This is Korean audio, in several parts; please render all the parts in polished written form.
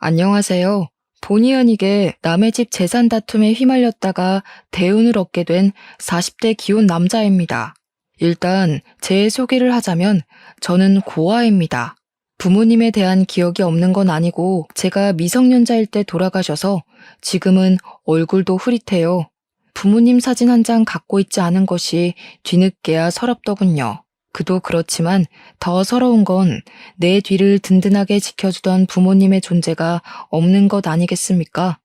안녕하세요. 본의 아니게 남의 집 재산 다툼에 휘말렸다가 대운을 얻게 된 40대 기혼 남자입니다. 일단 제 소개를 하자면 저는 고아입니다. 부모님에 대한 기억이 없는 건 아니고 제가 미성년자일 때 돌아가셔서 지금은 얼굴도 흐릿해요. 부모님 사진 한 장 갖고 있지 않은 것이 뒤늦게야 서럽더군요. 그도 그렇지만 더 서러운 건 내 뒤를 든든하게 지켜주던 부모님의 존재가 없는 것 아니겠습니까?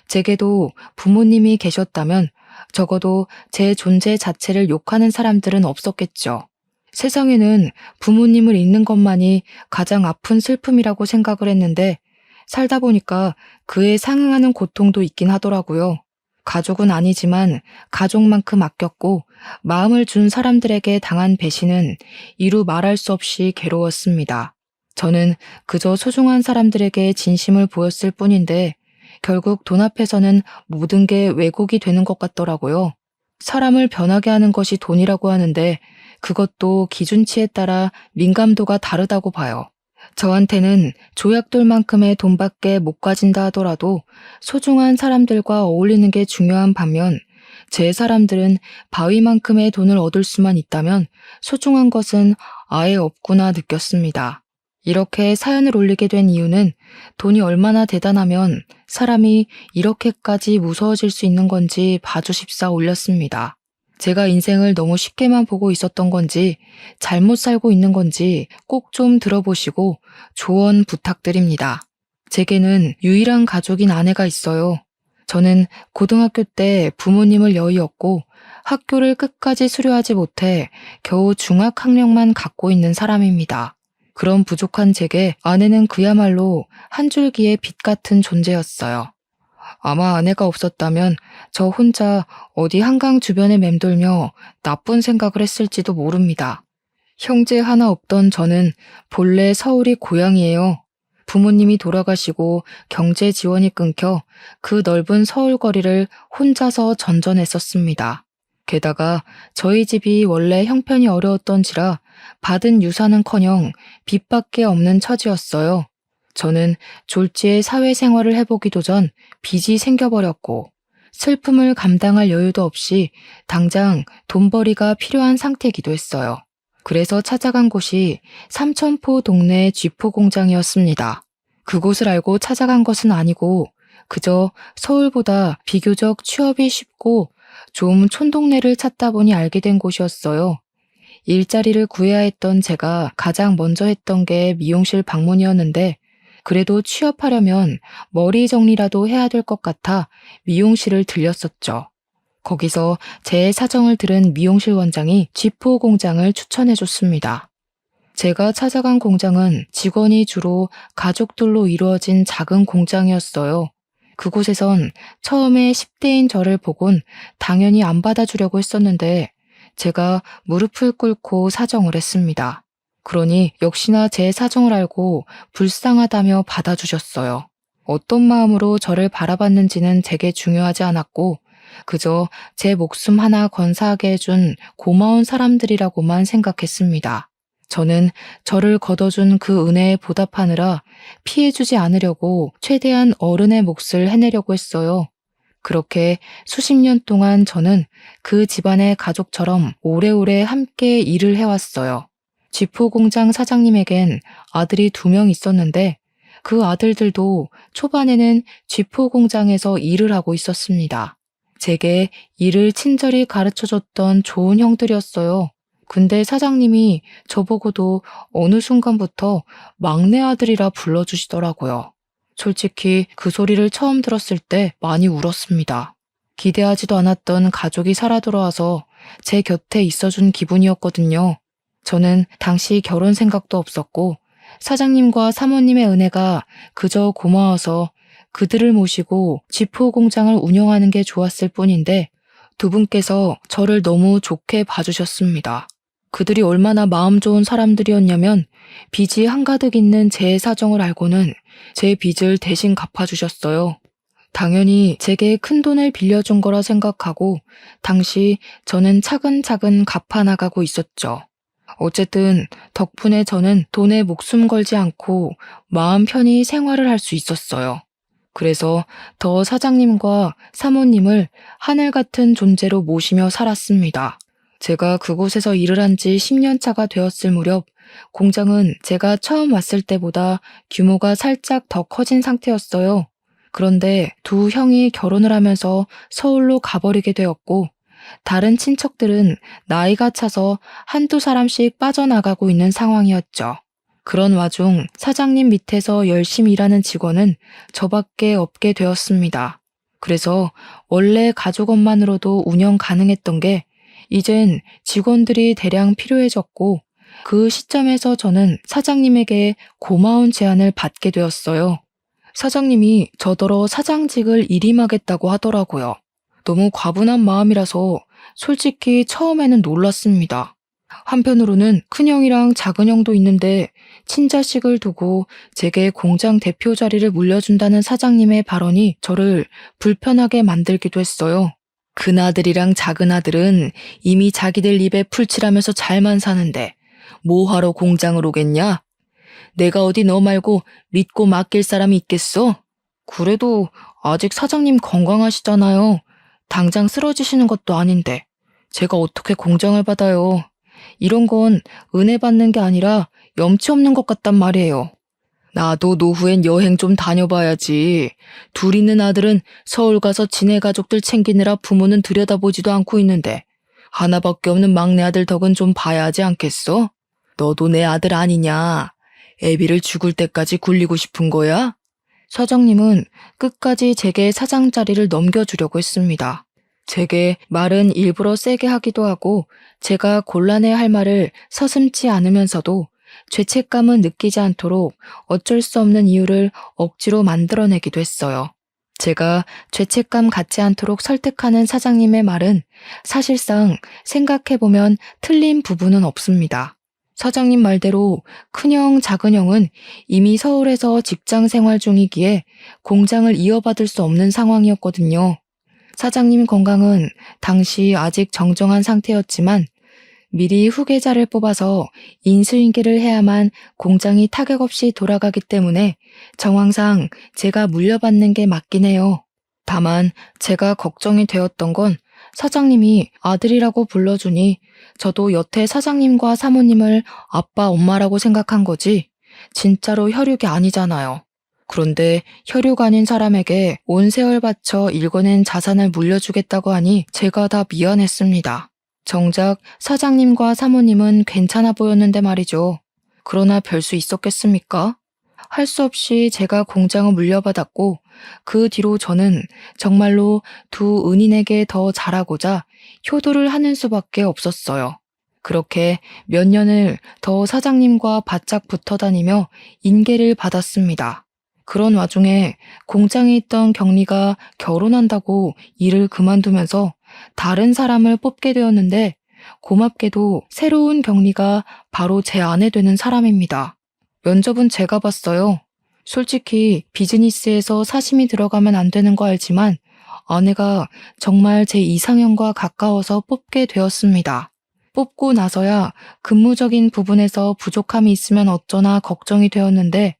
제게도 부모님이 계셨다면 적어도 제 존재 자체를 욕하는 사람들은 없었겠죠. 세상에는 부모님을 잃는 것만이 가장 아픈 슬픔이라고 생각을 했는데 살다 보니까 그에 상응하는 고통도 있긴 하더라고요. 가족은 아니지만 가족만큼 아꼈고 마음을 준 사람들에게 당한 배신은 이루 말할 수 없이 괴로웠습니다. 저는 그저 소중한 사람들에게 진심을 보였을 뿐인데 결국 돈 앞에서는 모든 게 왜곡이 되는 것 같더라고요. 사람을 변하게 하는 것이 돈이라고 하는데 그것도 기준치에 따라 민감도가 다르다고 봐요. 저한테는 조약돌만큼의 돈밖에 못 가진다 하더라도 소중한 사람들과 어울리는 게 중요한 반면 제 사람들은 바위만큼의 돈을 얻을 수만 있다면 소중한 것은 아예 없구나 느꼈습니다. 이렇게 사연을 올리게 된 이유는 돈이 얼마나 대단하면 사람이 이렇게까지 무서워질 수 있는 건지 봐주십사 올렸습니다. 제가 인생을 너무 쉽게만 보고 있었던 건지 잘못 살고 있는 건지 꼭 좀 들어보시고 조언 부탁드립니다. 제게는 유일한 가족인 아내가 있어요. 저는 고등학교 때 부모님을 여의었고 학교를 끝까지 수료하지 못해 겨우 중학학력만 갖고 있는 사람입니다. 그런 부족한 제게 아내는 그야말로 한 줄기의 빛 같은 존재였어요. 아마 아내가 없었다면 저 혼자 어디 한강 주변에 맴돌며 나쁜 생각을 했을지도 모릅니다. 형제 하나 없던 저는 본래 서울이 고향이에요. 부모님이 돌아가시고 경제 지원이 끊겨 그 넓은 서울 거리를 혼자서 전전했었습니다. 게다가 저희 집이 원래 형편이 어려웠던지라 받은 유산은커녕 빚밖에 없는 처지였어요. 저는 졸지에 사회생활을 해보기도 전 빚이 생겨버렸고 슬픔을 감당할 여유도 없이 당장 돈벌이가 필요한 상태이기도 했어요. 그래서 찾아간 곳이 삼천포 동네 쥐포 공장이었습니다. 그곳을 알고 찾아간 것은 아니고 그저 서울보다 비교적 취업이 쉽고 좀 촌동네를 찾다 보니 알게 된 곳이었어요. 일자리를 구해야 했던 제가 가장 먼저 했던 게 미용실 방문이었는데 그래도 취업하려면 머리 정리라도 해야 될 것 같아 미용실을 들렸었죠. 거기서 제 사정을 들은 미용실 원장이 쥐포 공장을 추천해줬습니다. 제가 찾아간 공장은 직원이 주로 가족들로 이루어진 작은 공장이었어요. 그곳에선 처음에 10대인 저를 보곤 당연히 안 받아주려고 했었는데 제가 무릎을 꿇고 사정을 했습니다. 그러니 역시나 제 사정을 알고 불쌍하다며 받아주셨어요. 어떤 마음으로 저를 바라봤는지는 제게 중요하지 않았고 그저 제 목숨 하나 건사하게 해준 고마운 사람들이라고만 생각했습니다. 저는 저를 걷어준 그 은혜에 보답하느라 피해주지 않으려고 최대한 어른의 몫을 해내려고 했어요. 그렇게 수십 년 동안 저는 그 집안의 가족처럼 오래오래 함께 일을 해왔어요. 쥐포 공장 사장님에겐 아들이 2명 있었는데 그 아들들도 초반에는 쥐포 공장에서 일을 하고 있었습니다. 제게 일을 친절히 가르쳐줬던 좋은 형들이었어요. 근데 사장님이 저보고도 어느 순간부터 막내 아들이라 불러주시더라고요. 솔직히 그 소리를 처음 들었을 때 많이 울었습니다. 기대하지도 않았던 가족이 살아 돌아와서 제 곁에 있어준 기분이었거든요. 저는 당시 결혼 생각도 없었고 사장님과 사모님의 은혜가 그저 고마워서 그들을 모시고 쥐포 공장을 운영하는 게 좋았을 뿐인데 두 분께서 저를 너무 좋게 봐주셨습니다. 그들이 얼마나 마음 좋은 사람들이었냐면 빚이 한가득 있는 제 사정을 알고는 제 빚을 대신 갚아주셨어요. 당연히 제게 큰돈을 빌려준 거라 생각하고 당시 저는 차근차근 갚아나가고 있었죠. 어쨌든 덕분에 저는 돈에 목숨 걸지 않고 마음 편히 생활을 할 수 있었어요. 그래서 더 사장님과 사모님을 하늘 같은 존재로 모시며 살았습니다. 제가 그곳에서 일을 한 지 10년 차가 되었을 무렵 공장은 제가 처음 왔을 때보다 규모가 살짝 더 커진 상태였어요. 그런데 두 형이 결혼을 하면서 서울로 가버리게 되었고 다른 친척들은 나이가 차서 한두 사람씩 빠져나가고 있는 상황이었죠. 그런 와중 사장님 밑에서 열심히 일하는 직원은 저밖에 없게 되었습니다. 그래서 원래 가족원만으로도 운영 가능했던 게 이젠 직원들이 대량 필요해졌고 그 시점에서 저는 사장님에게 고마운 제안을 받게 되었어요. 사장님이 저더러 사장직을 일임하겠다고 하더라고요. 너무 과분한 마음이라서 솔직히 처음에는 놀랐습니다. 한편으로는 큰형이랑 작은형도 있는데 친자식을 두고 제게 공장 대표 자리를 물려준다는 사장님의 발언이 저를 불편하게 만들기도 했어요. 큰아들이랑 작은아들은 이미 자기들 입에 풀칠하면서 잘만 사는데 뭐하러 공장을 오겠냐? 내가 어디 너 말고 믿고 맡길 사람이 있겠어? 그래도 아직 사장님 건강하시잖아요. 당장 쓰러지시는 것도 아닌데 제가 어떻게 공장을 받아요. 이런 건 은혜 받는 게 아니라 염치 없는 것 같단 말이에요. 나도 노후엔 여행 좀 다녀봐야지. 둘 있는 아들은 서울 가서 지네 가족들 챙기느라 부모는 들여다보지도 않고 있는데 하나밖에 없는 막내 아들 덕은 좀 봐야 하지 않겠어? 너도 내 아들 아니냐? 애비를 죽을 때까지 굴리고 싶은 거야? 사장님은 끝까지 제게 사장 자리를 넘겨주려고 했습니다. 제게 말은 일부러 세게 하기도 하고 제가 곤란해 할 말을 서슴지 않으면서도 죄책감은 느끼지 않도록 어쩔 수 없는 이유를 억지로 만들어내기도 했어요. 제가 죄책감 갖지 않도록 설득하는 사장님의 말은 사실상 생각해보면 틀린 부분은 없습니다. 사장님 말대로 큰형, 작은형은 이미 서울에서 직장 생활 중이기에 공장을 이어받을 수 없는 상황이었거든요. 사장님 건강은 당시 아직 정정한 상태였지만 미리 후계자를 뽑아서 인수인계를 해야만 공장이 타격 없이 돌아가기 때문에 정황상 제가 물려받는 게 맞긴 해요. 다만 제가 걱정이 되었던 건 사장님이 아들이라고 불러주니 저도 여태 사장님과 사모님을 아빠, 엄마라고 생각한 거지 진짜로 혈육이 아니잖아요. 그런데 혈육 아닌 사람에게 온 세월 바쳐 일궈낸 자산을 물려주겠다고 하니 제가 다 미안했습니다. 정작 사장님과 사모님은 괜찮아 보였는데 말이죠. 그러나 별 수 있었겠습니까? 할 수 없이 제가 공장을 물려받았고 그 뒤로 저는 정말로 두 은인에게 더 잘하고자 효도를 하는 수밖에 없었어요. 그렇게 몇 년을 더 사장님과 바짝 붙어 다니며 인계를 받았습니다. 그런 와중에 공장에 있던 경리가 결혼한다고 일을 그만두면서 다른 사람을 뽑게 되었는데 고맙게도 새로운 경리가 바로 제 아내 되는 사람입니다. 면접은 제가 봤어요. 솔직히 비즈니스에서 사심이 들어가면 안 되는 거 알지만 아내가 정말 제 이상형과 가까워서 뽑게 되었습니다. 뽑고 나서야 근무적인 부분에서 부족함이 있으면 어쩌나 걱정이 되었는데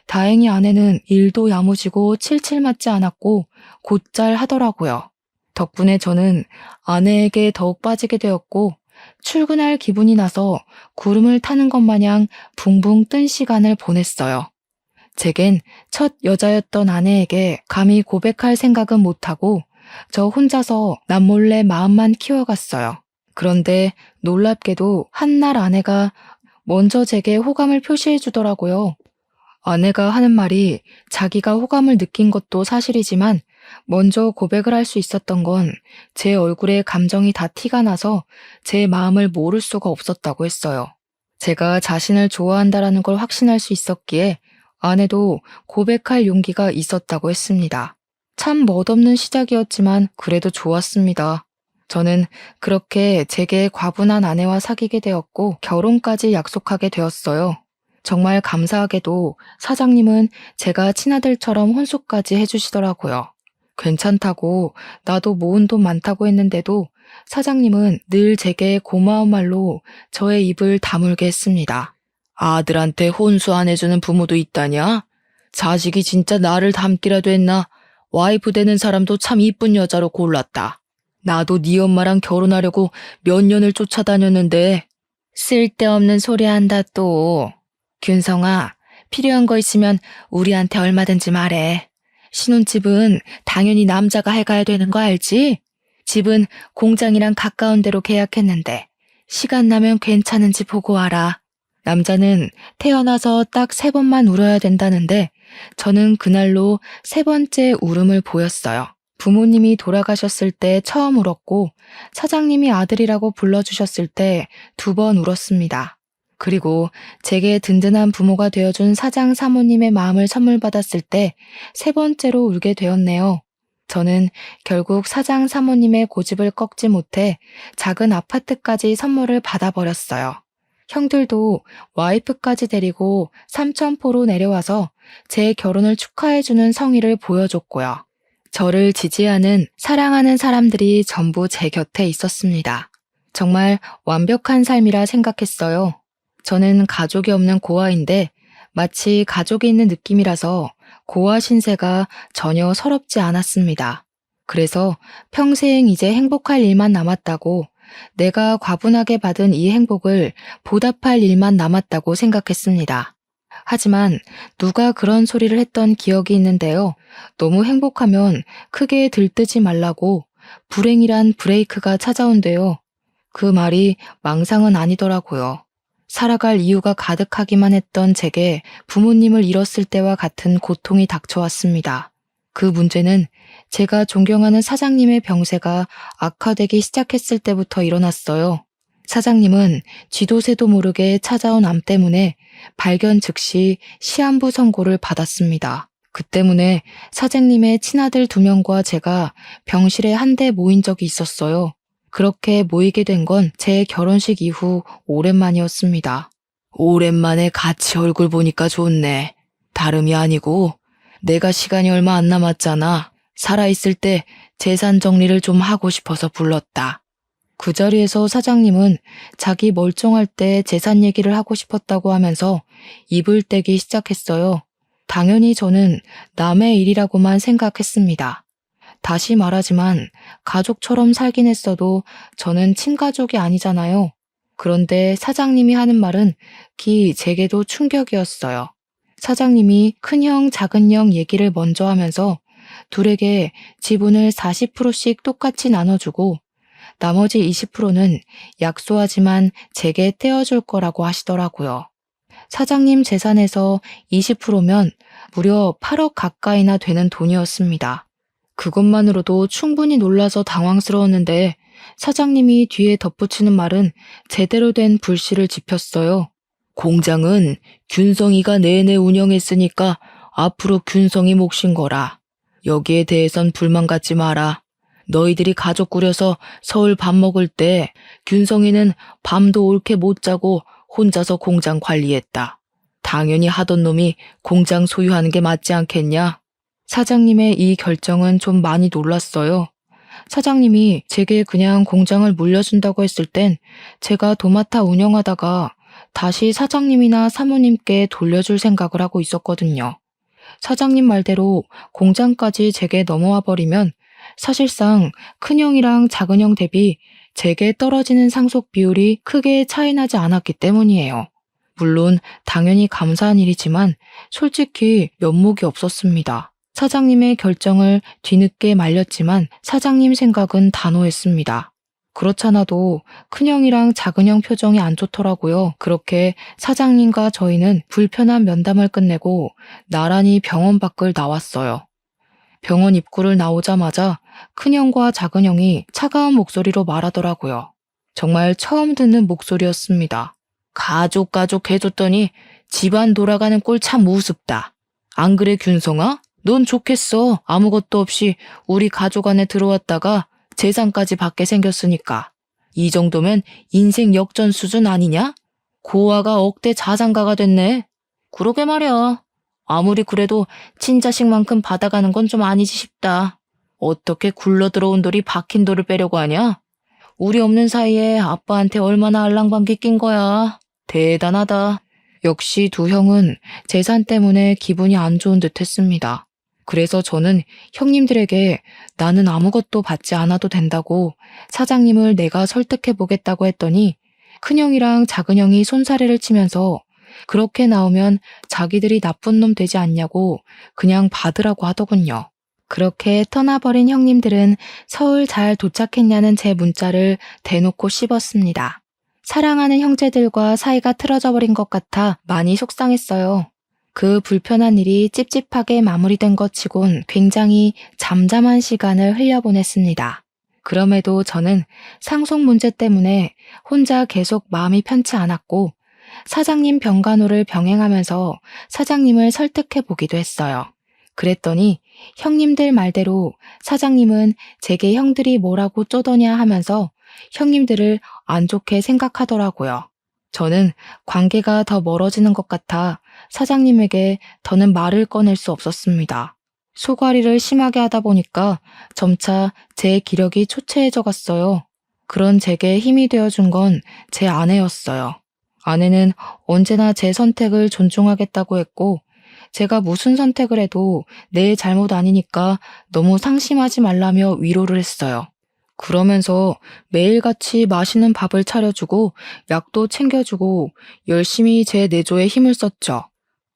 다행히 아내는 일도 야무지고 칠칠 맞지 않았고 곧잘 하더라고요. 덕분에 저는 아내에게 더욱 빠지게 되었고 출근할 기분이 나서 구름을 타는 것 마냥 붕붕 뜬 시간을 보냈어요. 제겐 첫 여자였던 아내에게 감히 고백할 생각은 못하고 저 혼자서 남몰래 마음만 키워갔어요. 그런데 놀랍게도 한날 아내가 먼저 제게 호감을 표시해 주더라고요. 아내가 하는 말이 자기가 호감을 느낀 것도 사실이지만 먼저 고백을 할 수 있었던 건 제 얼굴에 감정이 다 티가 나서 제 마음을 모를 수가 없었다고 했어요. 제가 자신을 좋아한다라는 걸 확신할 수 있었기에 아내도 고백할 용기가 있었다고 했습니다. 참 멋없는 시작이었지만 그래도 좋았습니다. 저는 그렇게 제게 과분한 아내와 사귀게 되었고 결혼까지 약속하게 되었어요. 정말 감사하게도 사장님은 제가 친아들처럼 혼수까지 해주시더라고요. 괜찮다고 나도 모은 돈 많다고 했는데도 사장님은 늘 제게 고마운 말로 저의 입을 다물게 했습니다. 아들한테 혼수 안 해주는 부모도 있다냐? 자식이 진짜 나를 닮기라도 했나? 와이프 되는 사람도 참 이쁜 여자로 골랐다. 나도 네 엄마랑 결혼하려고 몇 년을 쫓아다녔는데 쓸데없는 소리 한다 또. 균성아, 필요한 거 있으면 우리한테 얼마든지 말해. 신혼집은 당연히 남자가 해가야 되는 거 알지? 집은 공장이랑 가까운 데로 계약했는데 시간 나면 괜찮은지 보고 와라. 남자는 태어나서 딱 3번만 울어야 된다는데 저는 그날로 3번째 울음을 보였어요. 부모님이 돌아가셨을 때 처음 울었고 사장님이 아들이라고 불러주셨을 때 2번 울었습니다. 그리고 제게 든든한 부모가 되어준 사장 사모님의 마음을 선물 받았을 때 3번째로 울게 되었네요. 저는 결국 사장 사모님의 고집을 꺾지 못해 작은 아파트까지 선물을 받아버렸어요. 형들도 와이프까지 데리고 삼천포로 내려와서 제 결혼을 축하해주는 성의를 보여줬고요. 저를 지지하는, 사랑하는 사람들이 전부 제 곁에 있었습니다. 정말 완벽한 삶이라 생각했어요. 저는 가족이 없는 고아인데 마치 가족이 있는 느낌이라서 고아 신세가 전혀 서럽지 않았습니다. 그래서 평생 이제 행복할 일만 남았다고, 내가 과분하게 받은 이 행복을 보답할 일만 남았다고 생각했습니다. 하지만 누가 그런 소리를 했던 기억이 있는데요. 너무 행복하면 크게 들뜨지 말라고 불행이란 브레이크가 찾아온대요. 그 말이 망상은 아니더라고요. 살아갈 이유가 가득하기만 했던 제게 부모님을 잃었을 때와 같은 고통이 닥쳐왔습니다. 그 문제는 제가 존경하는 사장님의 병세가 악화되기 시작했을 때부터 일어났어요. 사장님은 쥐도새도 모르게 찾아온 암 때문에 발견 즉시 시한부 선고를 받았습니다. 그 때문에 사장님의 친아들 2명과 제가 병실에 한데 모인 적이 있었어요. 그렇게 모이게 된 건 제 결혼식 이후 오랜만이었습니다. 오랜만에 같이 얼굴 보니까 좋네. 다름이 아니고 내가 시간이 얼마 안 남았잖아. 살아있을 때 재산 정리를 좀 하고 싶어서 불렀다. 그 자리에서 사장님은 자기 멀쩡할 때 재산 얘기를 하고 싶었다고 하면서 입을 떼기 시작했어요. 당연히 저는 남의 일이라고만 생각했습니다. 다시 말하지만 가족처럼 살긴 했어도 저는 친가족이 아니잖아요. 그런데 사장님이 하는 말은 제게도 충격이었어요. 사장님이 큰형, 작은형 얘기를 먼저 하면서 둘에게 지분을 40%씩 똑같이 나눠주고 나머지 20%는 약소하지만 제게 떼어줄 거라고 하시더라고요. 사장님 재산에서 20%면 무려 8억 가까이나 되는 돈이었습니다. 그것만으로도 충분히 놀라서 당황스러웠는데 사장님이 뒤에 덧붙이는 말은 제대로 된 불씨를 지폈어요. 공장은 균성이가 내내 운영했으니까 앞으로 균성이 몫인 거라. 여기에 대해선 불만 갖지 마라. 너희들이 가족 꾸려서 서울 밥 먹을 때 균성이는 밤도 옳게 못 자고 혼자서 공장 관리했다. 당연히 하던 놈이 공장 소유하는 게 맞지 않겠냐? 사장님의 이 결정은 좀 많이 놀랐어요. 사장님이 제게 그냥 공장을 물려준다고 했을 땐 제가 도맡아 운영하다가 다시 사장님이나 사모님께 돌려줄 생각을 하고 있었거든요. 사장님 말대로 공장까지 제게 넘어와 버리면 사실상 큰형이랑 작은형 대비 제게 떨어지는 상속 비율이 크게 차이나지 않았기 때문이에요. 물론 당연히 감사한 일이지만 솔직히 면목이 없었습니다. 사장님의 결정을 뒤늦게 말렸지만 사장님 생각은 단호했습니다. 그렇잖아도 큰형이랑 작은형 표정이 안 좋더라고요. 그렇게 사장님과 저희는 불편한 면담을 끝내고 나란히 병원 밖을 나왔어요. 병원 입구를 나오자마자 큰형과 작은형이 차가운 목소리로 말하더라고요. 정말 처음 듣는 목소리였습니다. 가족 해줬더니 집안 돌아가는 꼴 참 우습다. 안 그래 균성아? 넌 좋겠어. 아무것도 없이 우리 가족 안에 들어왔다가 재산까지 받게 생겼으니까. 이 정도면 인생 역전 수준 아니냐? 고아가 억대 자산가가 됐네. 그러게 말이야. 아무리 그래도 친자식만큼 받아가는 건 좀 아니지 싶다. 어떻게 굴러 들어온 돌이 박힌 돌을 빼려고 하냐? 우리 없는 사이에 아빠한테 얼마나 알랑방귀 낀 거야. 대단하다. 역시 두 형은 재산 때문에 기분이 안 좋은 듯 했습니다. 그래서 저는 형님들에게 나는 아무것도 받지 않아도 된다고 사장님을 내가 설득해 보겠다고 했더니 큰형이랑 작은형이 손사래를 치면서 그렇게 나오면 자기들이 나쁜 놈 되지 않냐고 그냥 받으라고 하더군요. 그렇게 떠나버린 형님들은 서울 잘 도착했냐는 제 문자를 대놓고 씹었습니다. 사랑하는 형제들과 사이가 틀어져 버린 것 같아 많이 속상했어요. 그 불편한 일이 찝찝하게 마무리된 것 치곤 굉장히 잠잠한 시간을 흘려보냈습니다. 그럼에도 저는 상속 문제 때문에 혼자 계속 마음이 편치 않았고 사장님 병간호를 병행하면서 사장님을 설득해 보기도 했어요. 그랬더니 형님들 말대로 사장님은 제게 형들이 뭐라고 쪼더냐 하면서 형님들을 안 좋게 생각하더라고요. 저는 관계가 더 멀어지는 것 같아 사장님에게 더는 말을 꺼낼 수 없었습니다. 소가리를 심하게 하다 보니까 점차 제 기력이 초췌해져 갔어요. 그런 제게 힘이 되어준 건 제 아내였어요. 아내는 언제나 제 선택을 존중하겠다고 했고 제가 무슨 선택을 해도 내 잘못 아니니까 너무 상심하지 말라며 위로를 했어요. 그러면서 매일같이 맛있는 밥을 차려주고 약도 챙겨주고 열심히 제 내조에 힘을 썼죠.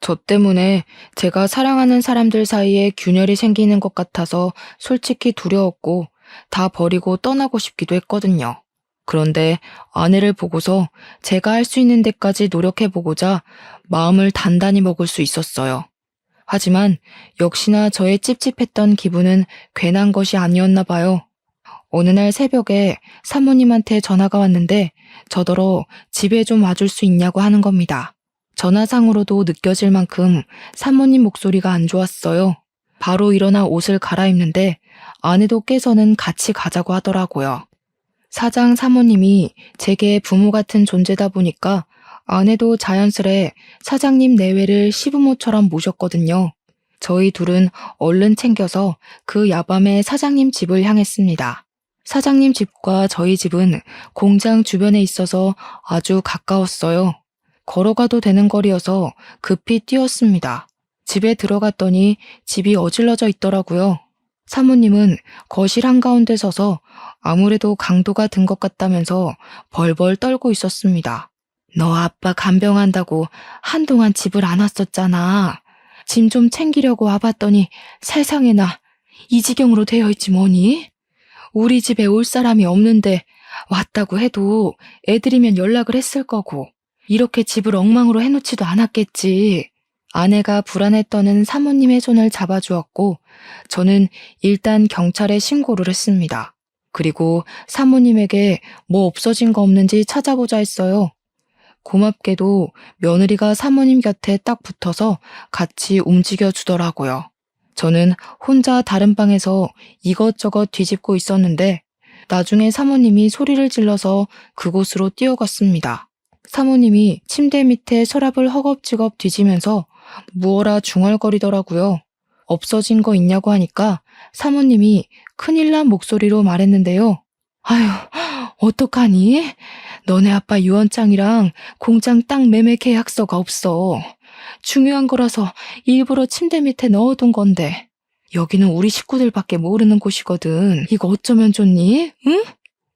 저 때문에 제가 사랑하는 사람들 사이에 균열이 생기는 것 같아서 솔직히 두려웠고 다 버리고 떠나고 싶기도 했거든요. 그런데 아내를 보고서 제가 할 수 있는 데까지 노력해보고자 마음을 단단히 먹을 수 있었어요. 하지만 역시나 저의 찝찝했던 기분은 괜한 것이 아니었나 봐요. 어느 날 새벽에 사모님한테 전화가 왔는데 저더러 집에 좀 와줄 수 있냐고 하는 겁니다. 전화상으로도 느껴질 만큼 사모님 목소리가 안 좋았어요. 바로 일어나 옷을 갈아입는데 아내도 깨서는 같이 가자고 하더라고요. 사장 사모님이 제게 부모 같은 존재다 보니까 아내도 자연스레 사장님 내외를 시부모처럼 모셨거든요. 저희 둘은 얼른 챙겨서 그 야밤에 사장님 집을 향했습니다. 사장님 집과 저희 집은 공장 주변에 있어서 아주 가까웠어요. 걸어가도 되는 거리여서 급히 뛰었습니다. 집에 들어갔더니 집이 어질러져 있더라고요. 사모님은 거실 한가운데 서서 아무래도 강도가 든 것 같다면서 벌벌 떨고 있었습니다. 너 아빠 간병한다고 한동안 집을 안 왔었잖아. 짐 좀 챙기려고 와봤더니 세상에나 이 지경으로 되어 있지 뭐니? 우리 집에 올 사람이 없는데 왔다고 해도 애들이면 연락을 했을 거고 이렇게 집을 엉망으로 해놓지도 않았겠지. 아내가 불안해 떠는 사모님의 손을 잡아주었고 저는 일단 경찰에 신고를 했습니다. 그리고 사모님에게 뭐 없어진 거 없는지 찾아보자 했어요. 고맙게도 며느리가 사모님 곁에 딱 붙어서 같이 움직여 주더라고요. 저는 혼자 다른 방에서 이것저것 뒤집고 있었는데 나중에 사모님이 소리를 질러서 그곳으로 뛰어갔습니다. 사모님이 침대 밑에 서랍을 허겁지겁 뒤지면서 무어라 중얼거리더라고요. 없어진 거 있냐고 하니까 사모님이 큰일 난 목소리로 말했는데요. 아휴, 어떡하니? 너네 아빠 유언장이랑 공장 땅 매매 계약서가 없어. 중요한 거라서 일부러 침대 밑에 넣어둔 건데. 여기는 우리 식구들밖에 모르는 곳이거든. 이거 어쩌면 좋니? 응?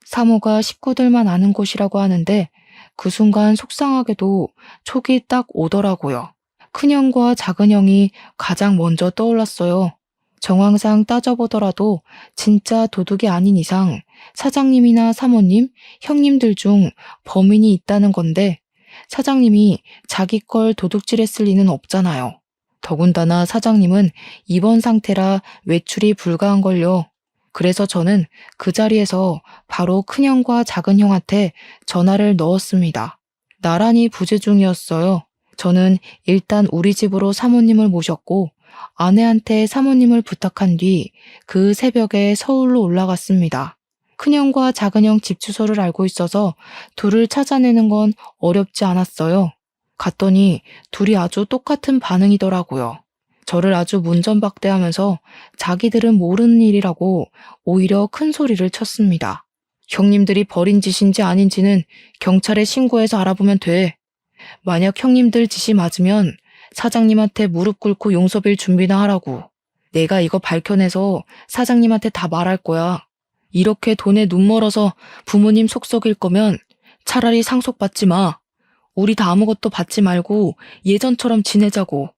사모가 식구들만 아는 곳이라고 하는데 그 순간 속상하게도 촉이 딱 오더라고요. 큰형과 작은형이 가장 먼저 떠올랐어요. 정황상 따져보더라도 진짜 도둑이 아닌 이상 사장님이나 사모님, 형님들 중 범인이 있다는 건데 사장님이 자기 걸 도둑질했을 리는 없잖아요. 더군다나 사장님은 입원 상태라 외출이 불가한걸요. 그래서 저는 그 자리에서 바로 큰형과 작은형한테 전화를 넣었습니다. 나란히 부재 중이었어요. 저는 일단 우리 집으로 사모님을 모셨고 아내한테 사모님을 부탁한 뒤 그 새벽에 서울로 올라갔습니다. 큰형과 작은형 집 주소를 알고 있어서 둘을 찾아내는 건 어렵지 않았어요. 갔더니 둘이 아주 똑같은 반응이더라고요. 저를 아주 문전박대하면서 자기들은 모르는 일이라고 오히려 큰 소리를 쳤습니다. 형님들이 벌인 짓인지 아닌지는 경찰에 신고해서 알아보면 돼. 만약 형님들 짓이 맞으면 사장님한테 무릎 꿇고 용서 빌 준비나 하라고. 내가 이거 밝혀내서 사장님한테 다 말할 거야. 이렇게 돈에 눈 멀어서 부모님 속 썩일 거면 차라리 상속받지 마. 우리 다 아무것도 받지 말고 예전처럼 지내자고.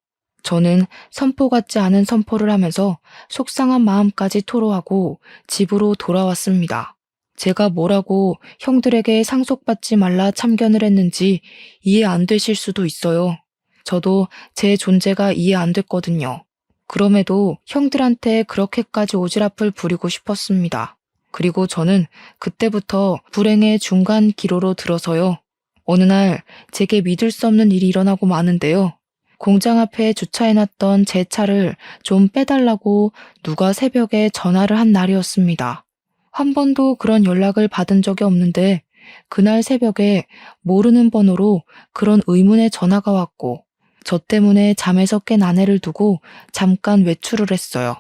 저는 선포 같지 않은 선포를 하면서 속상한 마음까지 토로하고 집으로 돌아왔습니다. 제가 뭐라고 형들에게 상속받지 말라 참견을 했는지 이해 안 되실 수도 있어요. 저도 제 존재가 이해 안 됐거든요. 그럼에도 형들한테 그렇게까지 오지랖을 부리고 싶었습니다. 그리고 저는 그때부터 불행의 중간 기로로 들어서요. 어느 날 제게 믿을 수 없는 일이 일어나고 마는데요. 공장 앞에 주차해놨던 제 차를 좀 빼달라고 누가 새벽에 전화를 한 날이었습니다. 한 번도 그런 연락을 받은 적이 없는데 그날 새벽에 모르는 번호로 그런 의문의 전화가 왔고 저 때문에 잠에서 깬 아내를 두고 잠깐 외출을 했어요.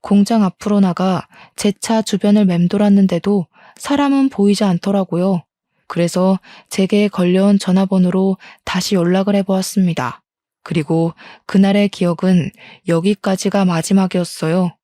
공장 앞으로 나가 제 차 주변을 맴돌았는데도 사람은 보이지 않더라고요. 그래서 제게 걸려온 전화번호로 다시 연락을 해보았습니다. 그리고 그날의 기억은 여기까지가 마지막이었어요.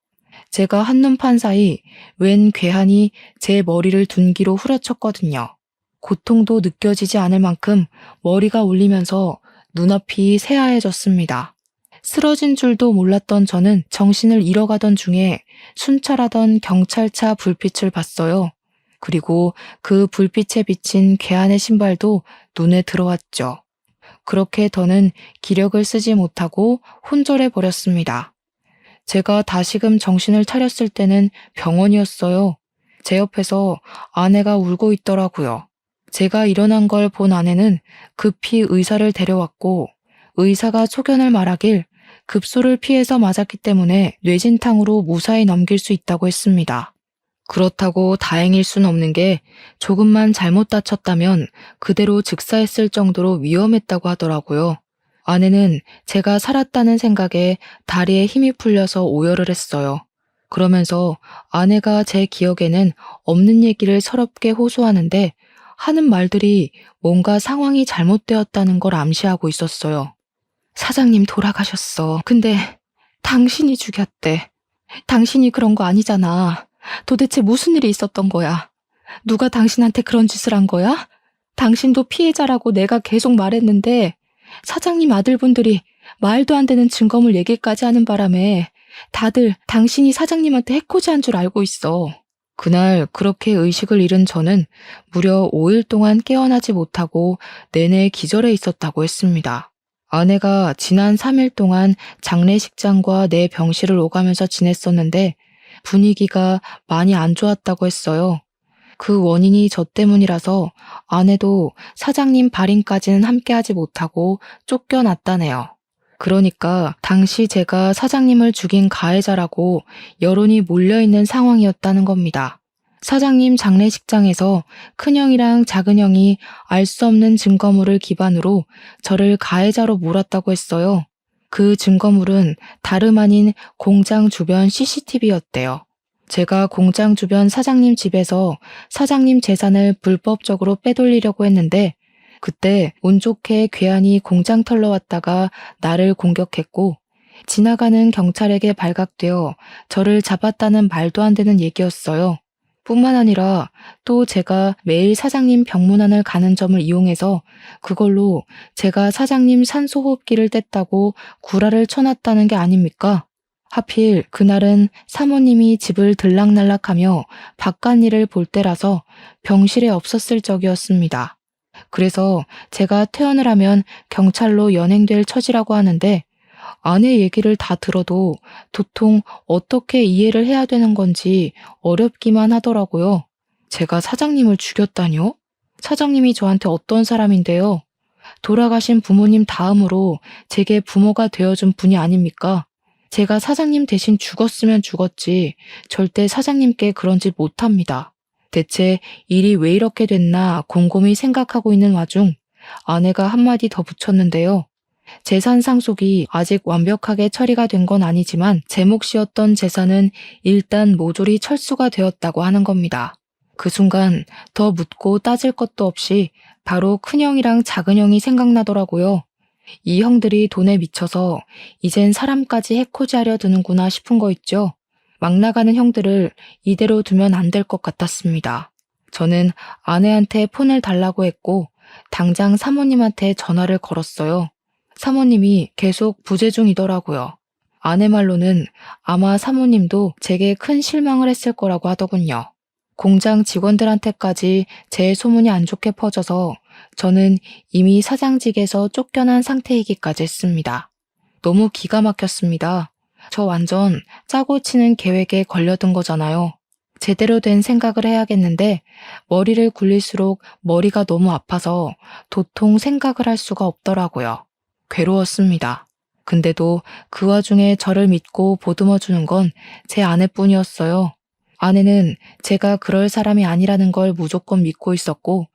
제가 한눈 판 사이 웬 괴한이 제 머리를 둔기로 후려쳤거든요. 고통도 느껴지지 않을 만큼 머리가 울리면서 눈앞이 새하얘졌습니다. 쓰러진 줄도 몰랐던 저는 정신을 잃어가던 중에 순찰하던 경찰차 불빛을 봤어요. 그리고 그 불빛에 비친 괴한의 신발도 눈에 들어왔죠. 그렇게 더는 기력을 쓰지 못하고 혼절해 버렸습니다. 제가 다시금 정신을 차렸을 때는 병원이었어요. 제 옆에서 아내가 울고 있더라고요. 제가 일어난 걸 본 아내는 급히 의사를 데려왔고 의사가 소견을 말하길 급소를 피해서 맞았기 때문에 뇌진탕으로 무사히 넘길 수 있다고 했습니다. 그렇다고 다행일 순 없는 게 조금만 잘못 다쳤다면 그대로 즉사했을 정도로 위험했다고 하더라고요. 아내는 제가 살았다는 생각에 다리에 힘이 풀려서 오열을 했어요. 그러면서 아내가 제 기억에는 없는 얘기를 서럽게 호소하는데 하는 말들이 뭔가 상황이 잘못되었다는 걸 암시하고 있었어요. 사장님 돌아가셨어. 근데 당신이 죽였대. 당신이 그런 거 아니잖아. 도대체 무슨 일이 있었던 거야? 누가 당신한테 그런 짓을 한 거야? 당신도 피해자라고 내가 계속 말했는데 사장님 아들분들이 말도 안 되는 증거물 얘기까지 하는 바람에 다들 당신이 사장님한테 해코지한 줄 알고 있어. 그날 그렇게 의식을 잃은 저는 무려 5일 동안 깨어나지 못하고 내내 기절해 있었다고 했습니다. 아내가 지난 3일 동안 장례식장과 내 병실을 오가면서 지냈었는데 분위기가 많이 안 좋았다고 했어요. 그 원인이 저 때문이라서 아내도 사장님 발인까지는 함께하지 못하고 쫓겨났다네요. 그러니까 당시 제가 사장님을 죽인 가해자라고 여론이 몰려있는 상황이었다는 겁니다. 사장님 장례식장에서 큰형이랑 작은형이 알 수 없는 증거물을 기반으로 저를 가해자로 몰았다고 했어요. 그 증거물은 다름 아닌 공장 주변 CCTV였대요. 제가 공장 주변 사장님 집에서 사장님 재산을 불법적으로 빼돌리려고 했는데 그때 운 좋게 괴한이 공장 털러 왔다가 나를 공격했고 지나가는 경찰에게 발각되어 저를 잡았다는 말도 안 되는 얘기였어요. 뿐만 아니라 또 제가 매일 사장님 병문안을 가는 점을 이용해서 그걸로 제가 사장님 산소호흡기를 뗐다고 구라를 쳐놨다는 게 아닙니까? 하필 그날은 사모님이 집을 들락날락하며 바깥일을 볼 때라서 병실에 없었을 적이었습니다. 그래서 제가 퇴원을 하면 경찰로 연행될 처지라고 하는데 아내 얘기를 다 들어도 도통 어떻게 이해를 해야 되는 건지 어렵기만 하더라고요. 제가 사장님을 죽였다뇨? 사장님이 저한테 어떤 사람인데요? 돌아가신 부모님 다음으로 제게 부모가 되어준 분이 아닙니까? 제가 사장님 대신 죽었으면 죽었지 절대 사장님께 그런 짓 못합니다. 대체 일이 왜 이렇게 됐나 곰곰이 생각하고 있는 와중 아내가 한마디 더 붙였는데요. 재산 상속이 아직 완벽하게 처리가 된 건 아니지만 제 몫이었던 재산은 일단 모조리 철수가 되었다고 하는 겁니다. 그 순간 더 묻고 따질 것도 없이 바로 큰형이랑 작은형이 생각나더라고요. 이 형들이 돈에 미쳐서 이젠 사람까지 해코지하려 드는구나 싶은 거 있죠. 막 나가는 형들을 이대로 두면 안 될 것 같았습니다. 저는 아내한테 폰을 달라고 했고 당장 사모님한테 전화를 걸었어요. 사모님이 계속 부재 중이더라고요. 아내 말로는 아마 사모님도 제게 큰 실망을 했을 거라고 하더군요. 공장 직원들한테까지 제 소문이 안 좋게 퍼져서 저는 이미 사장직에서 쫓겨난 상태이기까지 했습니다. 너무 기가 막혔습니다. 저 완전 짜고 치는 계획에 걸려든 거잖아요. 제대로 된 생각을 해야겠는데 머리를 굴릴수록 머리가 너무 아파서 도통 생각을 할 수가 없더라고요. 괴로웠습니다. 근데도 그 와중에 저를 믿고 보듬어 주는 건 제 아내뿐이었어요. 아내는 제가 그럴 사람이 아니라는 걸 무조건 믿고 있었고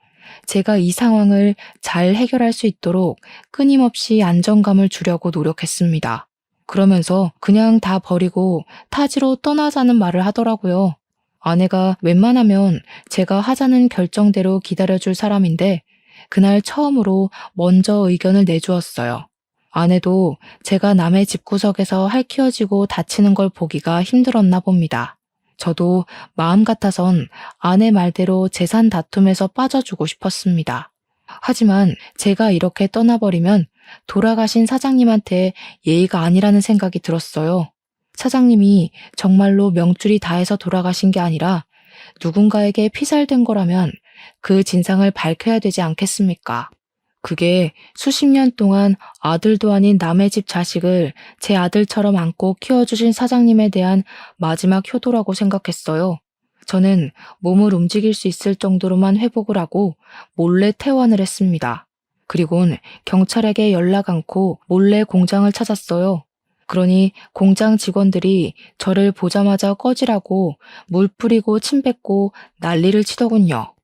제가 이 상황을 잘 해결할 수 있도록 끊임없이 안정감을 주려고 노력했습니다. 그러면서 그냥 다 버리고 타지로 떠나자는 말을 하더라고요. 아내가 웬만하면 제가 하자는 결정대로 기다려줄 사람인데 그날 처음으로 먼저 의견을 내주었어요. 아내도 제가 남의 집구석에서 할퀴어지고 다치는 걸 보기가 힘들었나 봅니다. 저도 마음 같아선 아내 말대로 재산 다툼에서 빠져주고 싶었습니다. 하지만 제가 이렇게 떠나버리면 돌아가신 사장님한테 예의가 아니라는 생각이 들었어요. 사장님이 정말로 명줄이 다해서 돌아가신 게 아니라 누군가에게 피살된 거라면 그 진상을 밝혀야 되지 않겠습니까? 그게 수십 년 동안 아들도 아닌 남의 집 자식을 제 아들처럼 안고 키워주신 사장님에 대한 마지막 효도라고 생각했어요. 저는 몸을 움직일 수 있을 정도로만 회복을 하고 몰래 퇴원을 했습니다. 그리곤 경찰에게 연락 않고 몰래 공장을 찾았어요. 그러니 공장 직원들이 저를 보자마자 꺼지라고 물 뿌리고 침 뱉고 난리를 치더군요.